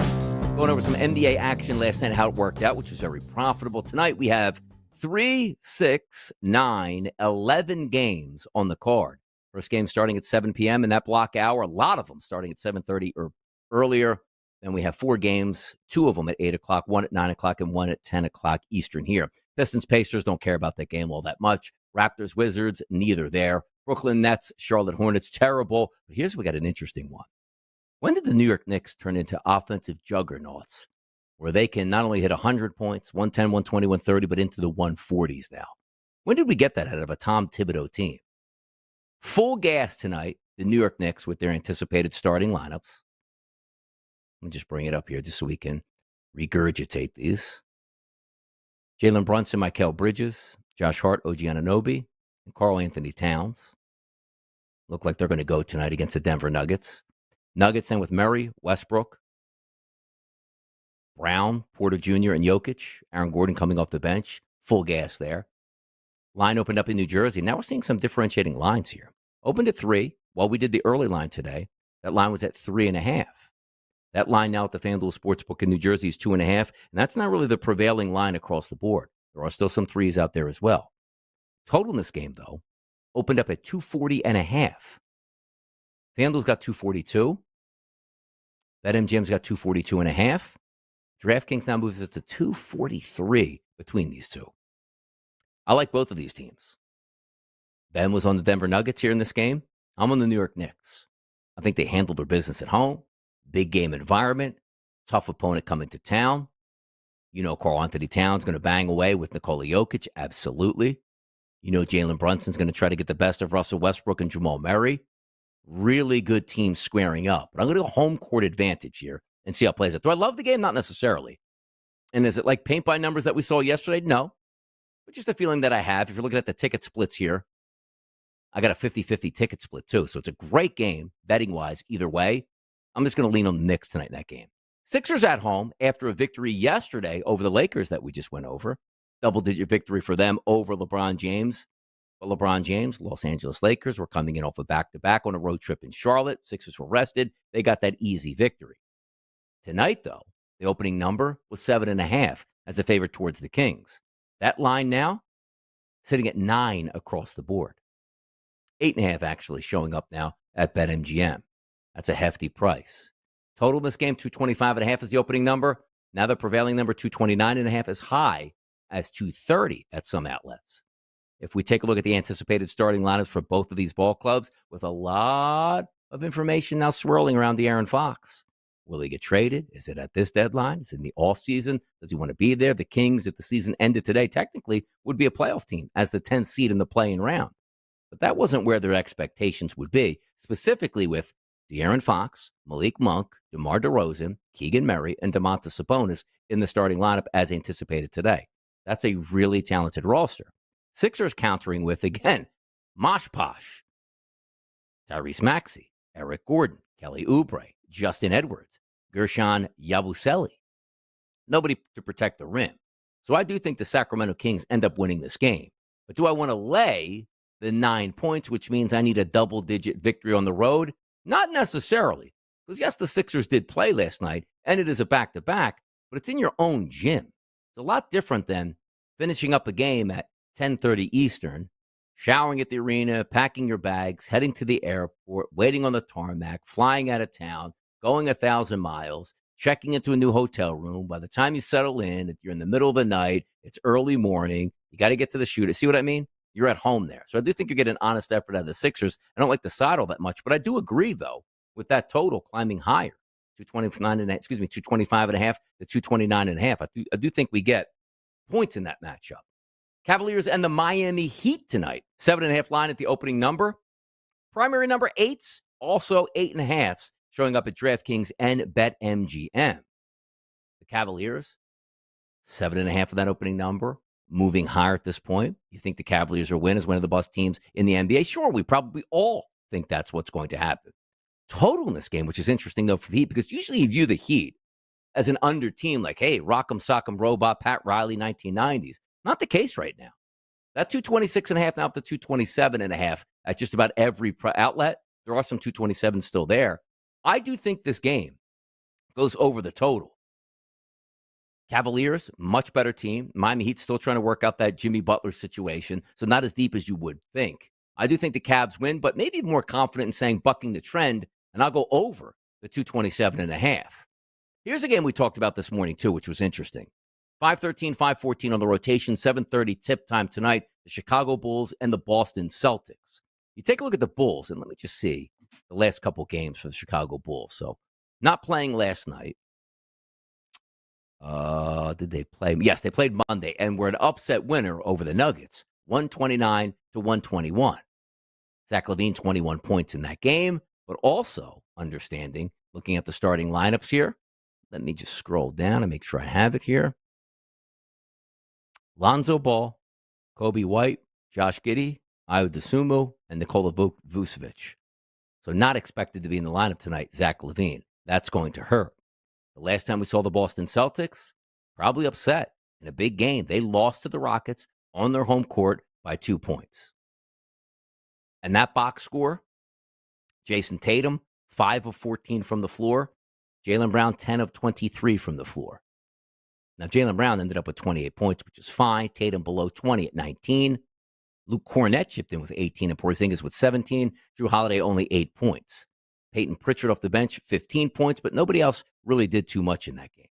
Going over some NBA action last night, how it worked out, which was very profitable. Tonight we have 3, 6, 9, 11 games on the card. First game starting at 7 p.m. in that block hour. A lot of them starting at 7:30 or earlier. Then we have 4 games, 2 of them at 8 o'clock, 1 at 9 o'clock, and 1 at 10 o'clock Eastern here. Pistons, Pacers, don't care about that game all that much. Raptors, Wizards, neither there. Brooklyn Nets, Charlotte Hornets, terrible. But here's we got an interesting one. When did the New York Knicks turn into offensive juggernauts where they can not only hit 100 points, 110, 120, 130, but into the 140s now? When did we get that out of a Tom Thibodeau team? Full gas tonight, the New York Knicks with their anticipated starting lineups. Let me just bring it up here just so we can regurgitate these. Jalen Brunson, Mikal Bridges, Josh Hart, OG Anunoby, and Karl Anthony Towns. Look like they're going to go tonight against the Denver Nuggets. Nuggets then with Murray, Westbrook, Brown, Porter Jr., and Jokic. Aaron Gordon coming off the bench. Full gas there. Line opened up in New Jersey. Now we're seeing some differentiating lines here. Opened at 3. While we did the early line today, that line was at 3.5. That line now at the FanDuel Sportsbook in New Jersey is 2.5. And that's not really the prevailing line across the board. There are still some 3s out there as well. Total in this game, though, opened up at 240.5. FanDuel's got 242. BetMGM's got 242.5. DraftKings now moves us to 243 between these two. I like both of these teams. Ben was on the Denver Nuggets here in this game. I'm on the New York Knicks. I think they handled their business at home. Big game environment. Tough opponent coming to town. You know Karl Anthony Towns going to bang away with Nikola Jokic. Absolutely. You know Jalen Brunson's going to try to get the best of Russell Westbrook and Jamal Murray. Really good team squaring up. But I'm going to go home court advantage here and see how it plays out. Do I love the game? Not necessarily. And is it like paint by numbers that we saw yesterday? No. But just a feeling that I have. If you're looking at the ticket splits here, I got a 50-50 ticket split too. So it's a great game, betting-wise, either way. I'm just going to lean on the Knicks tonight in that game. Sixers at home after a victory yesterday over the Lakers that we just went over. Double-digit victory for them over LeBron James. But LeBron James, Los Angeles Lakers, were coming in off a back-to-back on a road trip in Charlotte. Sixers were rested. They got that easy victory. Tonight, though, the opening number was 7.5 as a favorite towards the Kings. That line now sitting at 9 across the board. 8.5 actually showing up now at BetMGM. That's a hefty price. Total in this game, 225.5 is the opening number. Now the prevailing number, 229.5, as high as 230 at some outlets. If we take a look at the anticipated starting lineups for both of these ball clubs, with a lot of information now swirling around the Aaron Fox. Will he get traded? Is it at this deadline? Is it in the offseason? Does he want to be there? The Kings, if the season ended today, technically would be a playoff team as the 10th seed in the play-in round. But that wasn't where their expectations would be, specifically with De'Aaron Fox, Malik Monk, DeMar DeRozan, Keegan Murray, and Domantas Sabonis in the starting lineup as anticipated today. That's a really talented roster. Sixers countering with, again, Mosh Posh, Tyrese Maxey, Eric Gordon, Kelly Oubre, Justin Edwards, Gershon Yabusele. Nobody to protect the rim. So I do think the Sacramento Kings end up winning this game. But do I want to lay the 9 points, which means I need a double-digit victory on the road? Not necessarily. Because, yes, the Sixers did play last night, and it is a back-to-back, but it's in your own gym. It's a lot different than finishing up a game at 10:30 Eastern, showering at the arena, packing your bags, heading to the airport, waiting on the tarmac, flying out of town, going 1,000 miles, checking into a new hotel room. By the time you settle in, you're in the middle of the night, it's early morning, you got to get to the shooter. See what I mean? You're at home there. So I do think you get an honest effort out of the Sixers. I don't like the side all that much, but I do agree, though, with that total climbing higher, 225.5 to 229.5. I do think we get points in that matchup. Cavaliers and the Miami Heat tonight. 7.5 line at the opening number. Primary number 8s, also 8.5s, showing up at DraftKings and BetMGM. The Cavaliers, 7.5 of that opening number, moving higher at this point. You think the Cavaliers will win as one of the best teams in the NBA? Sure, we probably all think that's what's going to happen. Total in this game, which is interesting, though, for the Heat, because usually you view the Heat as an under team, like, hey, Rock'em Sock'em Robot, Pat Riley, 1990s. Not the case right now. That 226.5 now up to 227.5 at just about every outlet. There are some 227s still there. I do think this game goes over the total. Cavaliers, much better team. Miami Heat still trying to work out that Jimmy Butler situation, so not as deep as you would think. I do think the Cavs win, but maybe more confident in saying bucking the trend, and I'll go over the 227.5. Here's a game we talked about this morning, too, which was interesting. 5:13, 5:14 on the rotation, 7:30 tip time tonight, the Chicago Bulls and the Boston Celtics. You take a look at the Bulls, and let me just see the last couple games for the Chicago Bulls. So, not playing last night. Did they play? Yes, they played Monday, and were an upset winner over the Nuggets, 129 to 121. Zach LaVine, 21 points in that game, but also understanding, looking at the starting lineups here. Let me just scroll down and make sure I have it here. Lonzo Ball, Kobe White, Josh Giddey, Ayo Dosunmu, and Nikola Vucevic. So not expected to be in the lineup tonight, Zach LaVine. That's going to hurt. The last time we saw the Boston Celtics, probably upset in a big game. They lost to the Rockets on their home court by 2 points. And that box score, Jason Tatum, 5 of 14 from the floor. Jaylen Brown, 10 of 23 from the floor. Now, Jaylen Brown ended up with 28 points, which is fine. Tatum below 20 at 19. Luke Cornett chipped in with 18 and Porzingis with 17. Drew Holiday only 8 points. Peyton Pritchard off the bench, 15 points, but nobody else really did too much in that game.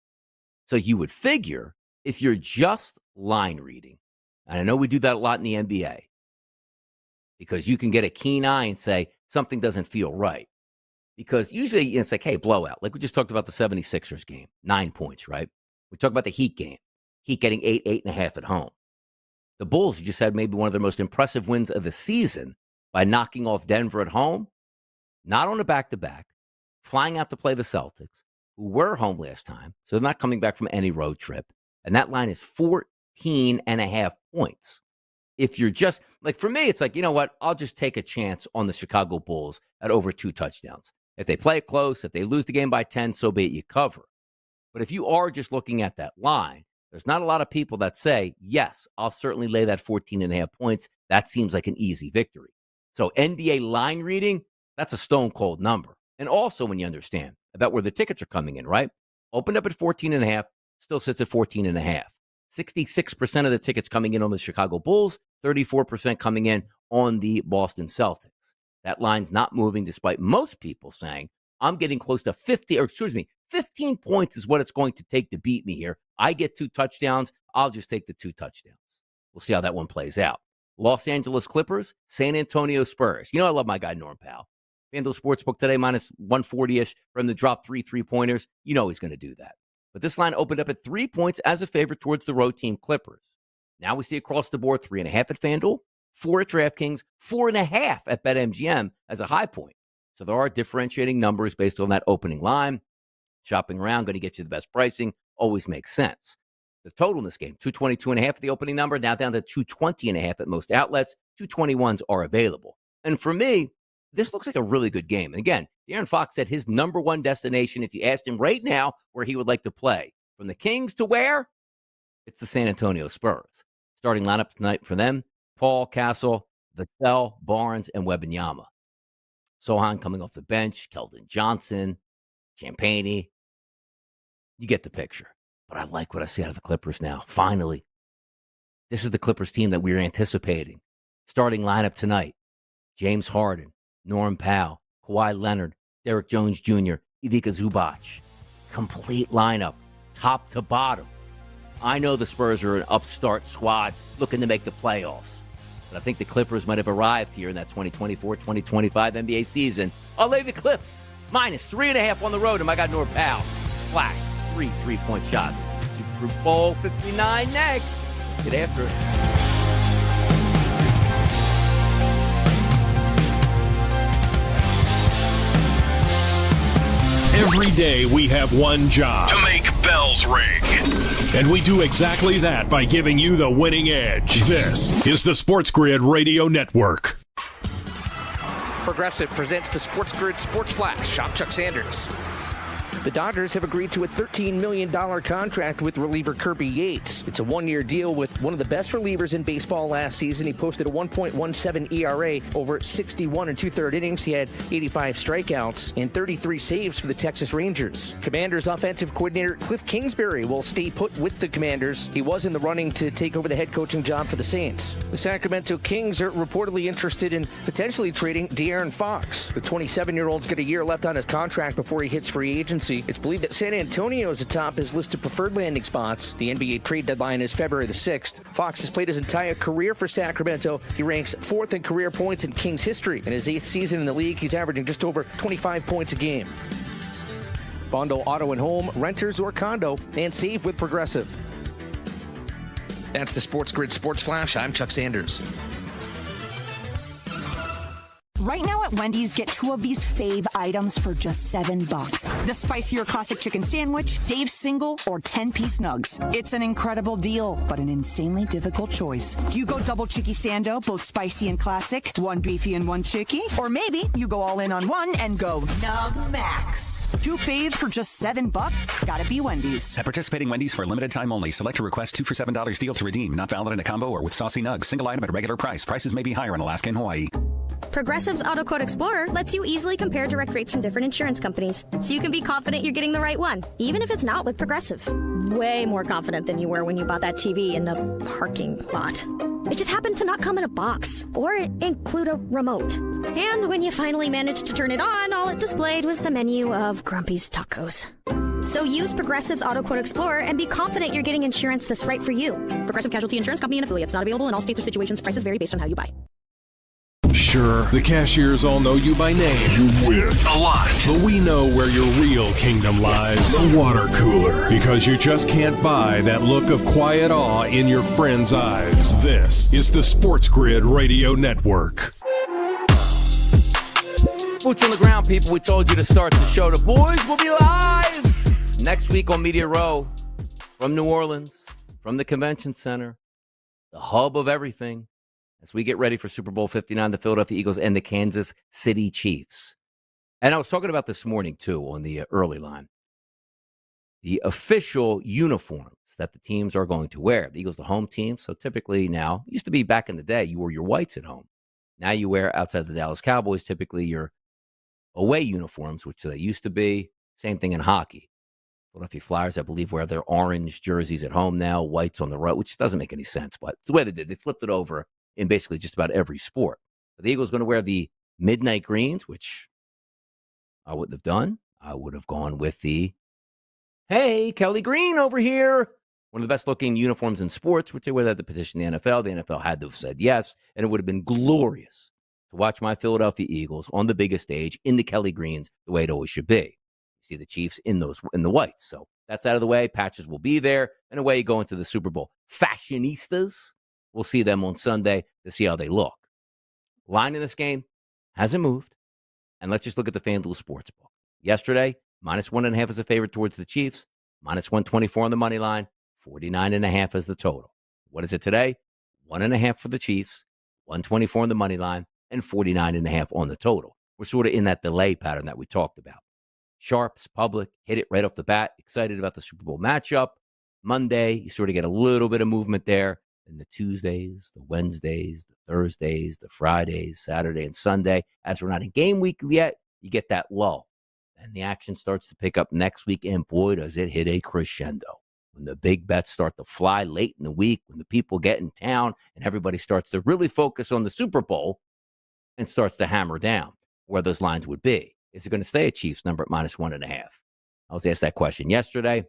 So you would figure if you're just line reading, and I know we do that a lot in the NBA, because you can get a keen eye and say something doesn't feel right. Because usually it's like, hey, blowout. Like we just talked about the 76ers game, 9 points, right? We talked about the Heat game. Heat getting 8.5 at home. The Bulls just had maybe one of their most impressive wins of the season by knocking off Denver at home, not on a back-to-back, flying out to play the Celtics, who were home last time, so they're not coming back from any road trip. And that line is 14.5 points. If you're just, like for me, it's like, you know what? I'll just take a chance on the Chicago Bulls at over 2 touchdowns. If they play it close, if they lose the game by 10, so be it, you cover. But if you are just looking at that line, there's not a lot of people that say, yes, I'll certainly lay that 14.5 points. That seems like an easy victory. So NBA line reading, that's a stone cold number. And also when you understand about where the tickets are coming in, right? Opened up at 14.5, still sits at 14.5. 66% of the tickets coming in on the Chicago Bulls, 34% coming in on the Boston Celtics. That line's not moving despite most people saying I'm getting close to 15 points is what it's going to take to beat me here. I get 2 touchdowns. I'll just take the 2 touchdowns. We'll see how that one plays out. Los Angeles Clippers, San Antonio Spurs. You know I love my guy Norm Powell. FanDuel Sportsbook today, minus 140-ish for him to drop 3 3-pointers. You know he's going to do that. But this line opened up at 3 points as a favorite towards the road team Clippers. Now we see across the board 3.5 at FanDuel, 4 at DraftKings, 4.5 at BetMGM as a high point. So there are differentiating numbers based on that opening line. Shopping around, going to get you the best pricing, always makes sense. The total in this game, 222.5 at the opening number, now down to 220.5 at most outlets. 221s are available. And for me, this looks like a really good game. And again, De'Aaron Fox said his number one destination, if you asked him right now where he would like to play, from the Kings to where? It's the San Antonio Spurs. Starting lineup tonight for them, Paul, Castle, Vassell, Barnes, and Wembanyama. Sohan coming off the bench, Keldon Johnson, Champagnie. You get the picture. But I like what I see out of the Clippers now. Finally. This is the Clippers team that we're anticipating. Starting lineup tonight. James Harden, Norm Powell, Kawhi Leonard, Derek Jones Jr., Ivica Zubac. Complete lineup, top to bottom. I know the Spurs are an upstart squad looking to make the playoffs. But I think the Clippers might have arrived here in that 2024-2025 NBA season. I'll lay the Clips. Minus 3.5 on the road, and my guy Norm Powell. Splash. 3 3-point shots. Super Bowl 59 next. Let's get after it. Every day we have one job. To make bells ring. And we do exactly that by giving you the winning edge. This is the SportsGrid Radio Network. Progressive presents the SportsGrid Sports Flash. Shop Chuck Sanders. The Dodgers have agreed to a $13 million contract with reliever Kirby Yates. It's a one-year deal with one of the best relievers in baseball last season. He posted a 1.17 ERA over 61 and 2/3 innings. He had 85 strikeouts and 33 saves for the Texas Rangers. Commanders offensive coordinator Cliff Kingsbury will stay put with the Commanders. He was in the running to take over the head coaching job for the Saints. The Sacramento Kings are reportedly interested in potentially trading De'Aaron Fox. The 27-year-old's got a year left on his contract before he hits free agency. It's believed that San Antonio is atop his list of preferred landing spots. The NBA trade deadline is February the 6th. Fox has played his entire career for Sacramento. He ranks 4th in career points in Kings history. In his 8th season in the league, he's averaging just over 25 points a game. Bundle auto and home, renters or condo, and save with Progressive. That's the SportsGrid Sports Flash. I'm Chuck Sanders. Right now at Wendy's, get 2 of these fave items for just $7. The spicier classic chicken sandwich, Dave's single, or 10-piece nugs. It's an incredible deal, but an insanely difficult choice. Do you go double chicky sando, both spicy and classic, 1 beefy and 1 chicky? Or maybe you go all in on one and go Nug Max. 2 faves for just $7? Gotta be Wendy's. At participating Wendy's for a limited time only. Select a request 2 for $7 deal to redeem. Not valid in a combo or with saucy nugs. Single item at regular price. Prices may be higher in Alaska and Hawaii. Progressive's Auto Quote Explorer lets you easily compare direct rates from different insurance companies, so you can be confident you're getting the right one, even if it's not with Progressive. Way more confident than you were when you bought that TV in a parking lot. It just happened to not come in a box or include a remote. And when you finally managed to turn it on, all it displayed was the menu of Grumpy's Tacos. So use Progressive's Auto Quote Explorer and be confident you're getting insurance that's right for you. Progressive Casualty Insurance Company and affiliates. Not available in all states or situations. Prices vary based on how you buy. Sure, the cashiers all know you by name. You win a lot. But we know where your real kingdom lies. The water cooler. Because you just can't buy that look of quiet awe in your friend's eyes. This is the SportsGrid Radio Network. Boots on the ground, people. We told you to start the show. The boys will be live next week on Media Row from New Orleans, from the Convention Center, the hub of everything, as we get ready for Super Bowl 59, the Philadelphia Eagles and the Kansas City Chiefs. And I was talking about this morning, too, on the early line. The official uniforms that the teams are going to wear. The Eagles, the home team. So typically now, used to be back in the day, you wore your whites at home. Now you wear, outside of the Dallas Cowboys, typically your away uniforms, which they used to be. Same thing in hockey. Philadelphia Flyers, I believe, wear their orange jerseys at home now, whites on the road, which doesn't make any sense, but it's the way they did. They flipped it over in basically just about every sport. But the Eagles going to wear the midnight greens, which I wouldn't have done? I would have gone with hey, Kelly Green over here. One of the best looking uniforms in sports, which they would have had to petition the NFL. The NFL had to have said yes, and it would have been glorious to watch my Philadelphia Eagles on the biggest stage in the Kelly Greens the way it always should be. You see the Chiefs in the whites. So that's out of the way. Patches will be there, and away you go into the Super Bowl. Fashionistas, we'll see them on Sunday to see how they look. Line in this game hasn't moved. And let's just look at the FanDuel Sportsbook. Yesterday, -1.5 as a favorite towards the Chiefs, -124 on the money line, 49.5 as the total. What is it today? 1.5 for the Chiefs, 124 on the money line, and 49.5 on the total. We're sort of in that delay pattern that we talked about. Sharps, public, hit it right off the bat. Excited about the Super Bowl matchup. Monday, you sort of get a little bit of movement there. And the Tuesdays, the Wednesdays, the Thursdays, the Fridays, Saturday, and Sunday. As we're not in game week yet, you get that lull. And the action starts to pick up next week. And boy, does it hit a crescendo. When the big bets start to fly late in the week, when the people get in town and everybody starts to really focus on the Super Bowl and starts to hammer down where those lines would be. Is it going to stay a Chiefs number at -1.5? I was asked that question yesterday.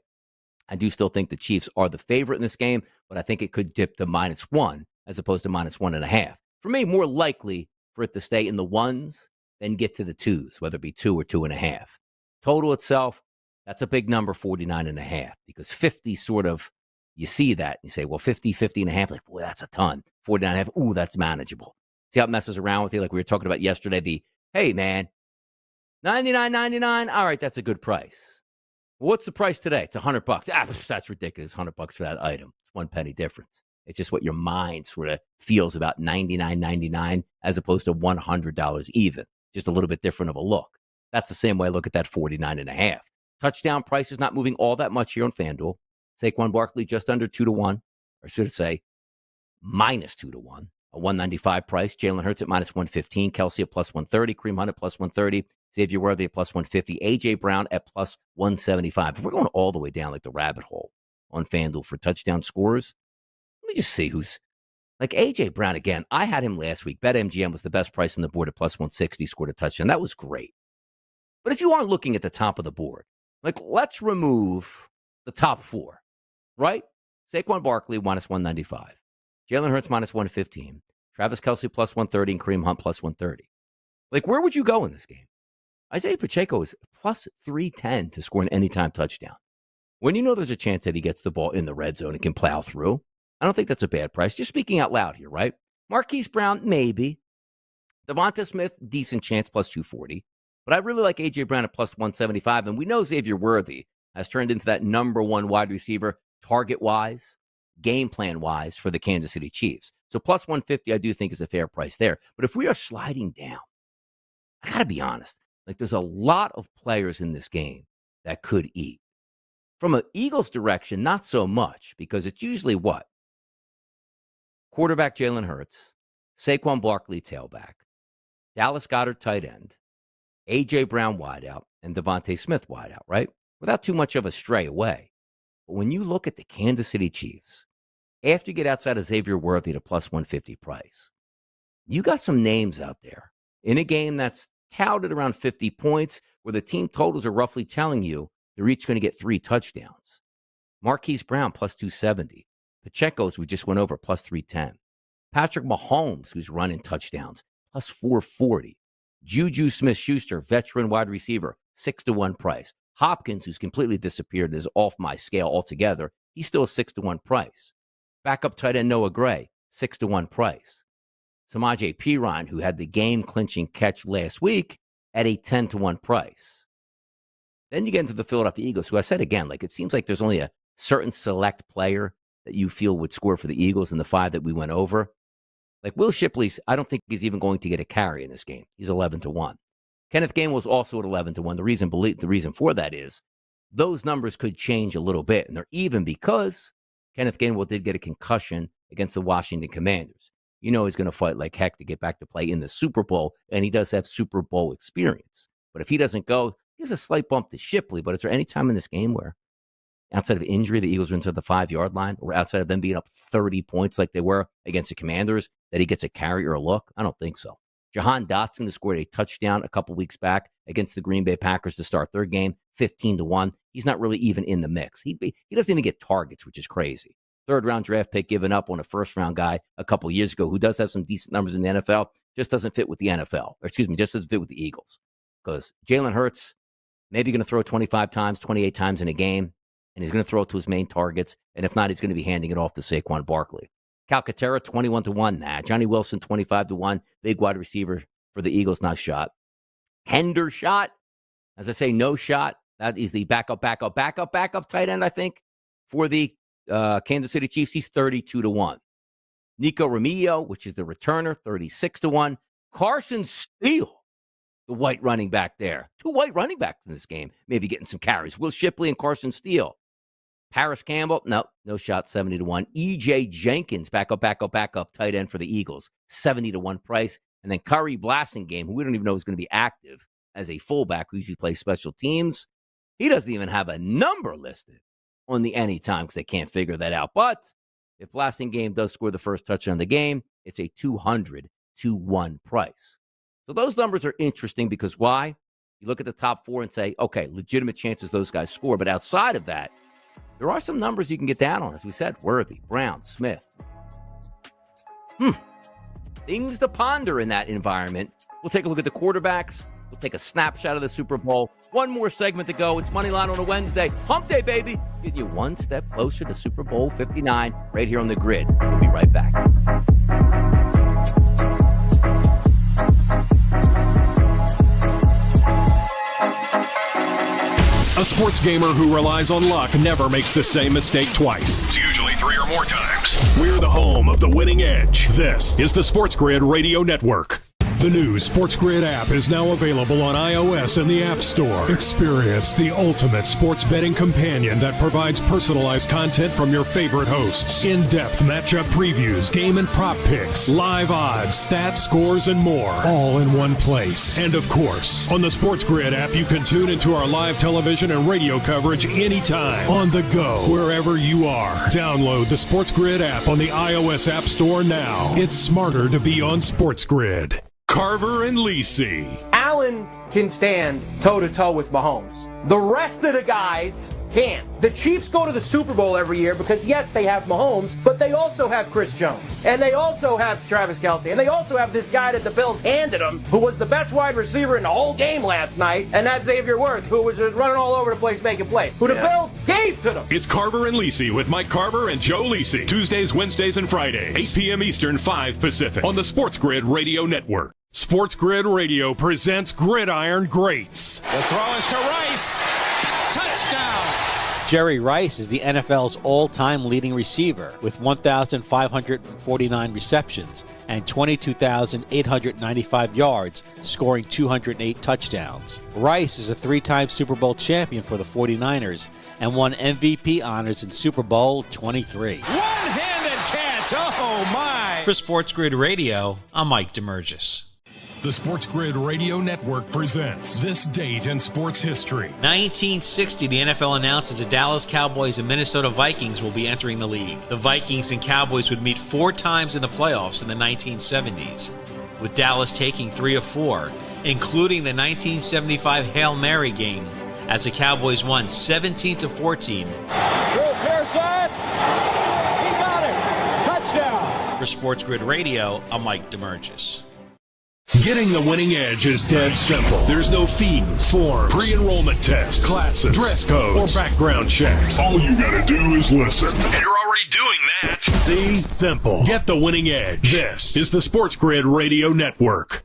I do still think the Chiefs are the favorite in this game, but I think it could dip to -1 as opposed to -1.5. For me, more likely for it to stay in the ones than get to the twos, whether it be 2 or 2.5. Total itself, that's a big number, 49.5, because 50 sort of, you see that, you say, well, 50.5, like, boy, that's a ton. 49.5, ooh, that's manageable. See how it messes around with you, like we were talking about yesterday, hey, man, $99.99, all right, that's a good price. What's the price today? It's $100. That's ridiculous. $100 for that item. It's 1 penny difference. It's just what your mind sort of feels about $99.99 as opposed to $100 even. Just a little bit different of a look. That's the same way I look at that 49.5. Touchdown price is not moving all that much here on FanDuel. Saquon Barkley just under 2-1, or should I say -2-1. A 195 price. Jalen Hurts at -115. Kelsey at +130. Kareem Hunt at +130. Xavier Worthy at +150. A.J. Brown at +175. We're going all the way down like the rabbit hole on FanDuel for touchdown scores. Let me just see who's like A.J. Brown again. I had him last week. BetMGM was the best price on the board at +160. Scored a touchdown. That was great. But if you aren't looking at the top of the board, like let's remove the top 4, right? Saquon Barkley -195. Jalen Hurts -115. Travis Kelsey +130 and Kareem Hunt +130. Like, where would you go in this game? Isaiah Pacheco is +310 to score an anytime touchdown. When you know there's a chance that he gets the ball in the red zone and can plow through, I don't think that's a bad price. Just speaking out loud here, right? Marquise Brown, maybe. Devonta Smith, decent chance, +240. But I really like A.J. Brown at +175. And we know Xavier Worthy has turned into that number 1 wide receiver target-wise, game plan-wise for the Kansas City Chiefs. So +150, I do think is a fair price there. But if we are sliding down, I got to be honest. Like, there's a lot of players in this game that could eat. From an Eagles direction, not so much, because it's usually what? Quarterback Jalen Hurts, Saquon Barkley tailback, Dallas Goedert tight end, A.J. Brown wideout, and Devontae Smith wideout, right? Without too much of a stray away. But when you look at the Kansas City Chiefs, after you get outside of Xavier Worthy at a +150 price, you got some names out there in a game that's touted around 50 points, where the team totals are roughly telling you they're each going to get 3 touchdowns. Marquise Brown +270. Pacheco's, we just went over, +310. Patrick Mahomes, who's running touchdowns, +440. Juju Smith-Schuster, veteran wide receiver, 6-1 price. Hopkins, who's completely disappeared and is off my scale altogether, he's still a 6-1 price. Backup tight end Noah Gray, 6-1 price. Samaje Perine, who had the game-clinching catch last week, at a 10-1 price. Then you get into the Philadelphia Eagles, who I said again, like it seems like there's only a certain select player that you feel would score for the Eagles in the 5 that we went over. Like Will Shipley's, I don't think he's even going to get a carry in this game. He's 11-1. Kenneth Gainwell's also at 11-1. The reason for that is those numbers could change a little bit, and they're even because Kenneth Gainwell did get a concussion against the Washington Commanders. You know he's going to fight like heck to get back to play in the Super Bowl, and he does have Super Bowl experience. But if he doesn't go, he has a slight bump to Shipley. But is there any time in this game where, outside of injury, the Eagles are into the 5-yard line, or outside of them being up 30 points like they were against the Commanders, that he gets a carry or a look? I don't think so. Jahan Dotson, who scored a touchdown a couple weeks back against the Green Bay Packers to start their game, 15-1. He's not really even in the mix. He doesn't even get targets, which is crazy. Third-round draft pick given up on a first-round guy a couple years ago who does have some decent numbers in the NFL, just doesn't fit with the NFL. Or excuse me, just doesn't fit with the Eagles. Because Jalen Hurts, maybe going to throw 25 times, 28 times in a game, and he's going to throw it to his main targets. And if not, he's going to be handing it off to Saquon Barkley. Calcaterra, 21-1. Nah. Johnny Wilson, 25-1. Big wide receiver for the Eagles, not shot. Hendershot, as I say, no shot. That is the backup tight end, I think, for the Kansas City Chiefs. He's 32-1. Nico Remillo, which is the returner, 36-1. Carson Steele, the white running back there. 2 white running backs in this game, maybe getting some carries. Will Shipley and Carson Steele. Paris Campbell, no shot, 70-1. E.J. Jenkins, backup tight end for the Eagles, 70-1 price. And then Curry Blasingame, who we don't even know is going to be active as a fullback who usually plays special teams. He doesn't even have a number listed on the anytime because they can't figure that out. But if Blasingame does score the first touchdown of the game, it's a 200-1 price. So those numbers are interesting because why? You look at the top 4 and say, okay, legitimate chances those guys score. But outside of that, there are some numbers you can get down on. As we said, Worthy, Brown, Smith. Things to ponder in that environment. We'll take a look at the quarterbacks. We'll take a snapshot of the Super Bowl. One more segment to go. It's Moneyline on a Wednesday. Hump day, baby. Getting you one step closer to Super Bowl 59 right here on the grid. We'll be right back. A sports gamer who relies on luck never makes the same mistake twice. It's usually 3 or more times. We're the home of the winning edge. This is the SportsGrid Radio Network. The new SportsGrid app is now available on iOS and the App Store. Experience the ultimate sports betting companion that provides personalized content from your favorite hosts. In-depth matchup previews, game and prop picks, live odds, stats, scores, and more. All in one place. And of course, on the SportsGrid app, you can tune into our live television and radio coverage anytime. On the go, wherever you are. Download the SportsGrid app on the iOS App Store now. It's smarter to be on SportsGrid. Carver and Lisi. Allen can stand toe-to-toe with Mahomes. The rest of the guys can't. The Chiefs go to the Super Bowl every year because, yes, they have Mahomes, but they also have Chris Jones. And they also have Travis Kelce. And they also have this guy that the Bills handed them, who was the best wide receiver in the whole game last night, and that's Xavier Worth, who was just running all over the place making plays, who the Bills gave to them. It's Carver and Lisi with Mike Carver and Joe Lisi. Tuesdays, Wednesdays, and Fridays, 8 p.m. Eastern, 5 Pacific, on the SportsGrid Radio Network. SportsGrid Radio presents Gridiron Greats. The throw is to Rice. Touchdown. Jerry Rice is the NFL's all-time leading receiver with 1,549 receptions and 22,895 yards, scoring 208 touchdowns. Rice is a 3-time Super Bowl champion for the 49ers and won MVP honors in Super Bowl 23. One-handed catch. Oh, my. For SportsGrid Radio, I'm Mike DeMurgis. The SportsGrid Radio Network presents This Date in Sports History. 1960, the NFL announces the Dallas Cowboys and Minnesota Vikings will be entering the league. The Vikings and Cowboys would meet 4 times in the playoffs in the 1970s, with Dallas taking 3 of 4, including the 1975 Hail Mary game, as the Cowboys won 17-14. Will Pearson, he got it. Touchdown. For SportsGrid Radio, I'm Mike DeMurgis. Getting the winning edge is dead simple. There's no fees, forms, pre-enrollment tests, classes, dress codes, or background checks. All you gotta do is listen. And you're already doing that. Stay simple. Get the winning edge. This is the SportsGrid Radio Network.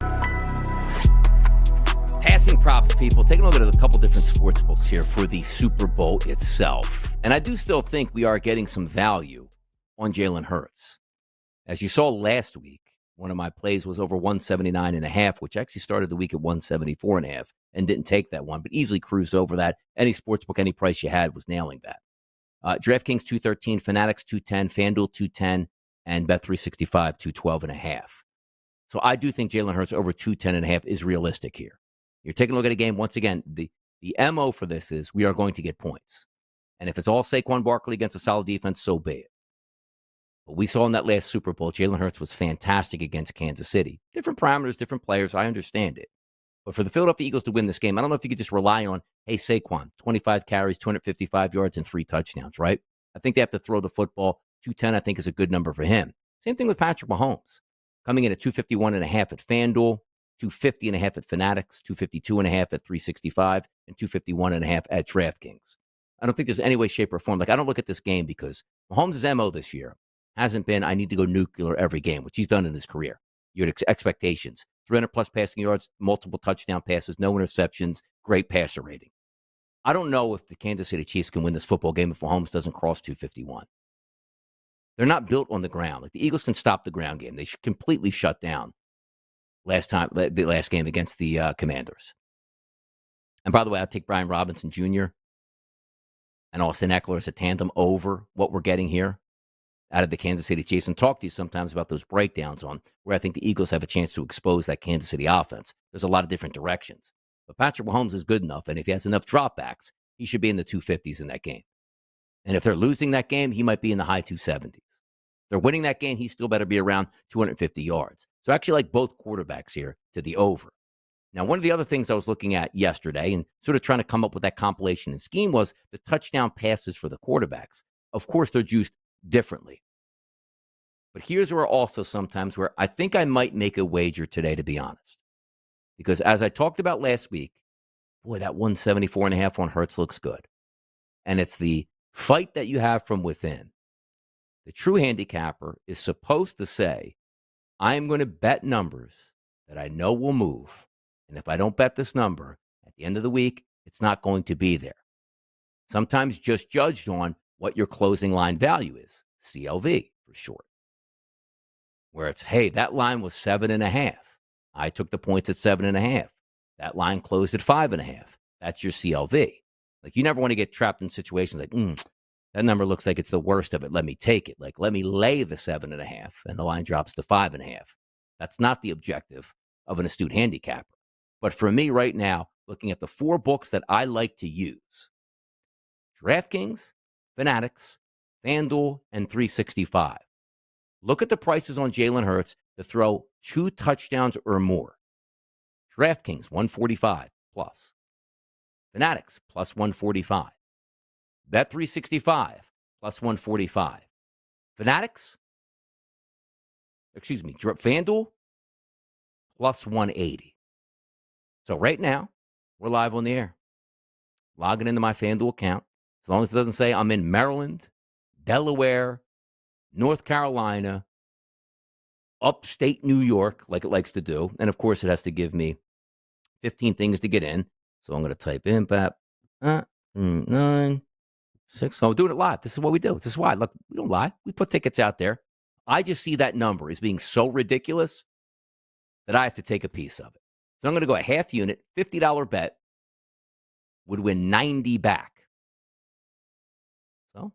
Passing props, people. Taking a look at a couple different sports books here for the Super Bowl itself. And I do still think we are getting some value on Jalen Hurts. As you saw last week, one of my plays was over 179.5, which actually started the week at 174.5 and didn't take that one, but easily cruised over that. Any sportsbook, any price you had was nailing that. DraftKings 213, Fanatics 210, FanDuel 210, and Bet365 212.5. So I do think Jalen Hurts over 210.5 is realistic here. You're taking a look at a game. Once again, the MO for this is we are going to get points. And if it's all Saquon Barkley against a solid defense, so be it. But we saw in that last Super Bowl, Jalen Hurts was fantastic against Kansas City. Different parameters, different players. I understand it. But for the Philadelphia Eagles to win this game, I don't know if you could just rely on, hey, Saquon, 25 carries, 255 yards, and 3 touchdowns, right? I think they have to throw the football. 210, I think, is a good number for him. Same thing with Patrick Mahomes. Coming in at 251.5 at FanDuel, 250.5 at Fanatics, 252.5 at 365, and 251.5 at DraftKings. I don't think there's any way, shape, or form. I don't look at this game because Mahomes' MO this year hasn't been, I need to go nuclear every game, which he's done in his career. You had expectations. 300-plus passing yards, multiple touchdown passes, no interceptions, great passer rating. I don't know if the Kansas City Chiefs can win this football game if Mahomes doesn't cross 251. They're not built on the ground. The Eagles can stop the ground game. They completely shut down the last game against the Commanders. And by the way, I'll take Brian Robinson Jr. and Austin Eckler as a tandem over what we're getting here out of the Kansas City Chiefs, and talk to you sometimes about those breakdowns on where I think the Eagles have a chance to expose that Kansas City offense. There's a lot of different directions. But Patrick Mahomes is good enough, and if he has enough dropbacks, he should be in the 250s in that game. And if they're losing that game, he might be in the high 270s. If they're winning that game, he still better be around 250 yards. So I actually like both quarterbacks here to the over. Now, one of the other things I was looking at yesterday and sort of trying to come up with that compilation and scheme was the touchdown passes for the quarterbacks. Of course, they're juiced differently. But here's where also sometimes where I think I might make a wager today, to be honest. Because as I talked about last week, boy, that 174.5 on Hurts looks good. And it's the fight that you have from within. The true handicapper is supposed to say, I'm going to bet numbers that I know will move. And if I don't bet this number, at the end of the week, it's not going to be there. Sometimes just judged on what your closing line value is, CLV for short. Where it's, hey, that line was 7.5. I took the points at 7.5. That line closed at 5.5. That's your CLV. You never want to get trapped in situations like, that number looks like it's the worst of it. Let me take it. Let me lay the 7.5, and the line drops to 5.5. That's not the objective of an astute handicapper. But for me right now, looking at the 4 books that I like to use, DraftKings, Fanatics, FanDuel, and 365. Look at the prices on Jalen Hurts to throw 2 touchdowns or more. DraftKings, 145 plus. Fanatics, plus 145. Bet365, plus 145. FanDuel, plus 180. So right now, we're live on the air. Logging into my FanDuel account. As long as it doesn't say I'm in Maryland, Delaware, North Carolina, upstate New York, like it likes to do. And, of course, it has to give me 15 things to get in. So I'm going to type in 9, 6. So I'm doing it live. This is what we do. This is why. Look, we don't lie. We put tickets out there. I just see that number as being so ridiculous that I have to take a piece of it. So I'm going to go a half unit, $50 bet would win 90 back. So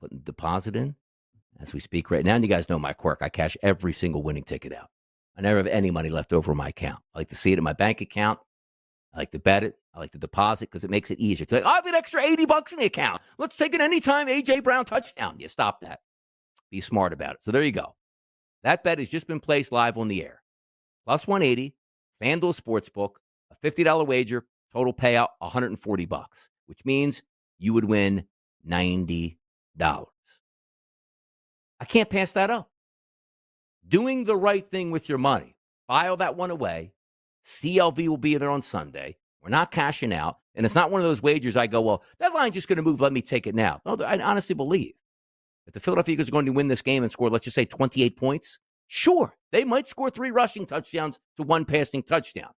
putting the deposit in as we speak right now. And you guys know my quirk. I cash every single winning ticket out. I never have any money left over in my account. I like to see it in my bank account. I like to bet it. I like to deposit because it makes it easier. I have an extra $80 in the account. Let's take it anytime A.J. Brown touchdown. You stop that. Be smart about it. So there you go. That bet has just been placed live on the air. Plus 180, FanDuel Sportsbook, a $50 wager, total payout $140, which means you would win $90. I can't pass that up. Doing the right thing with your money. File that one away. CLV will be there on Sunday. We're not cashing out. And it's not one of those wagers I go, well, that line's just going to move. Let me take it now. No, I honestly believe if the Philadelphia Eagles are going to win this game and score, let's just say 28 points, sure, they might score 3 rushing touchdowns to 1 passing touchdown.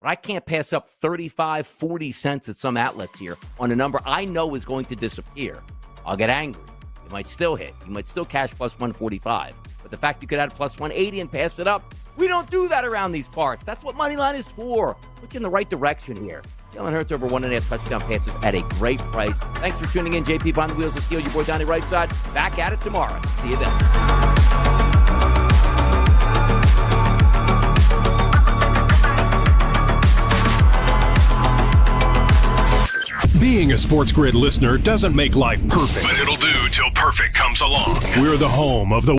But I can't pass up 35, 40 cents at some outlets here on a number I know is going to disappear. I'll get angry. You might still hit. You might still cash plus 145. But the fact you could add plus 180 and pass it up, we don't do that around these parts. That's what Moneyline is for. Put you in the right direction here. Jalen Hurts over 1.5 touchdown passes at a great price. Thanks for tuning in. JP behind the wheels of steel. Your boy Donnie right side. Back at it tomorrow. See you then. Be Being a SportsGrid listener doesn't make life perfect. But it'll do till perfect comes along. We're the home of the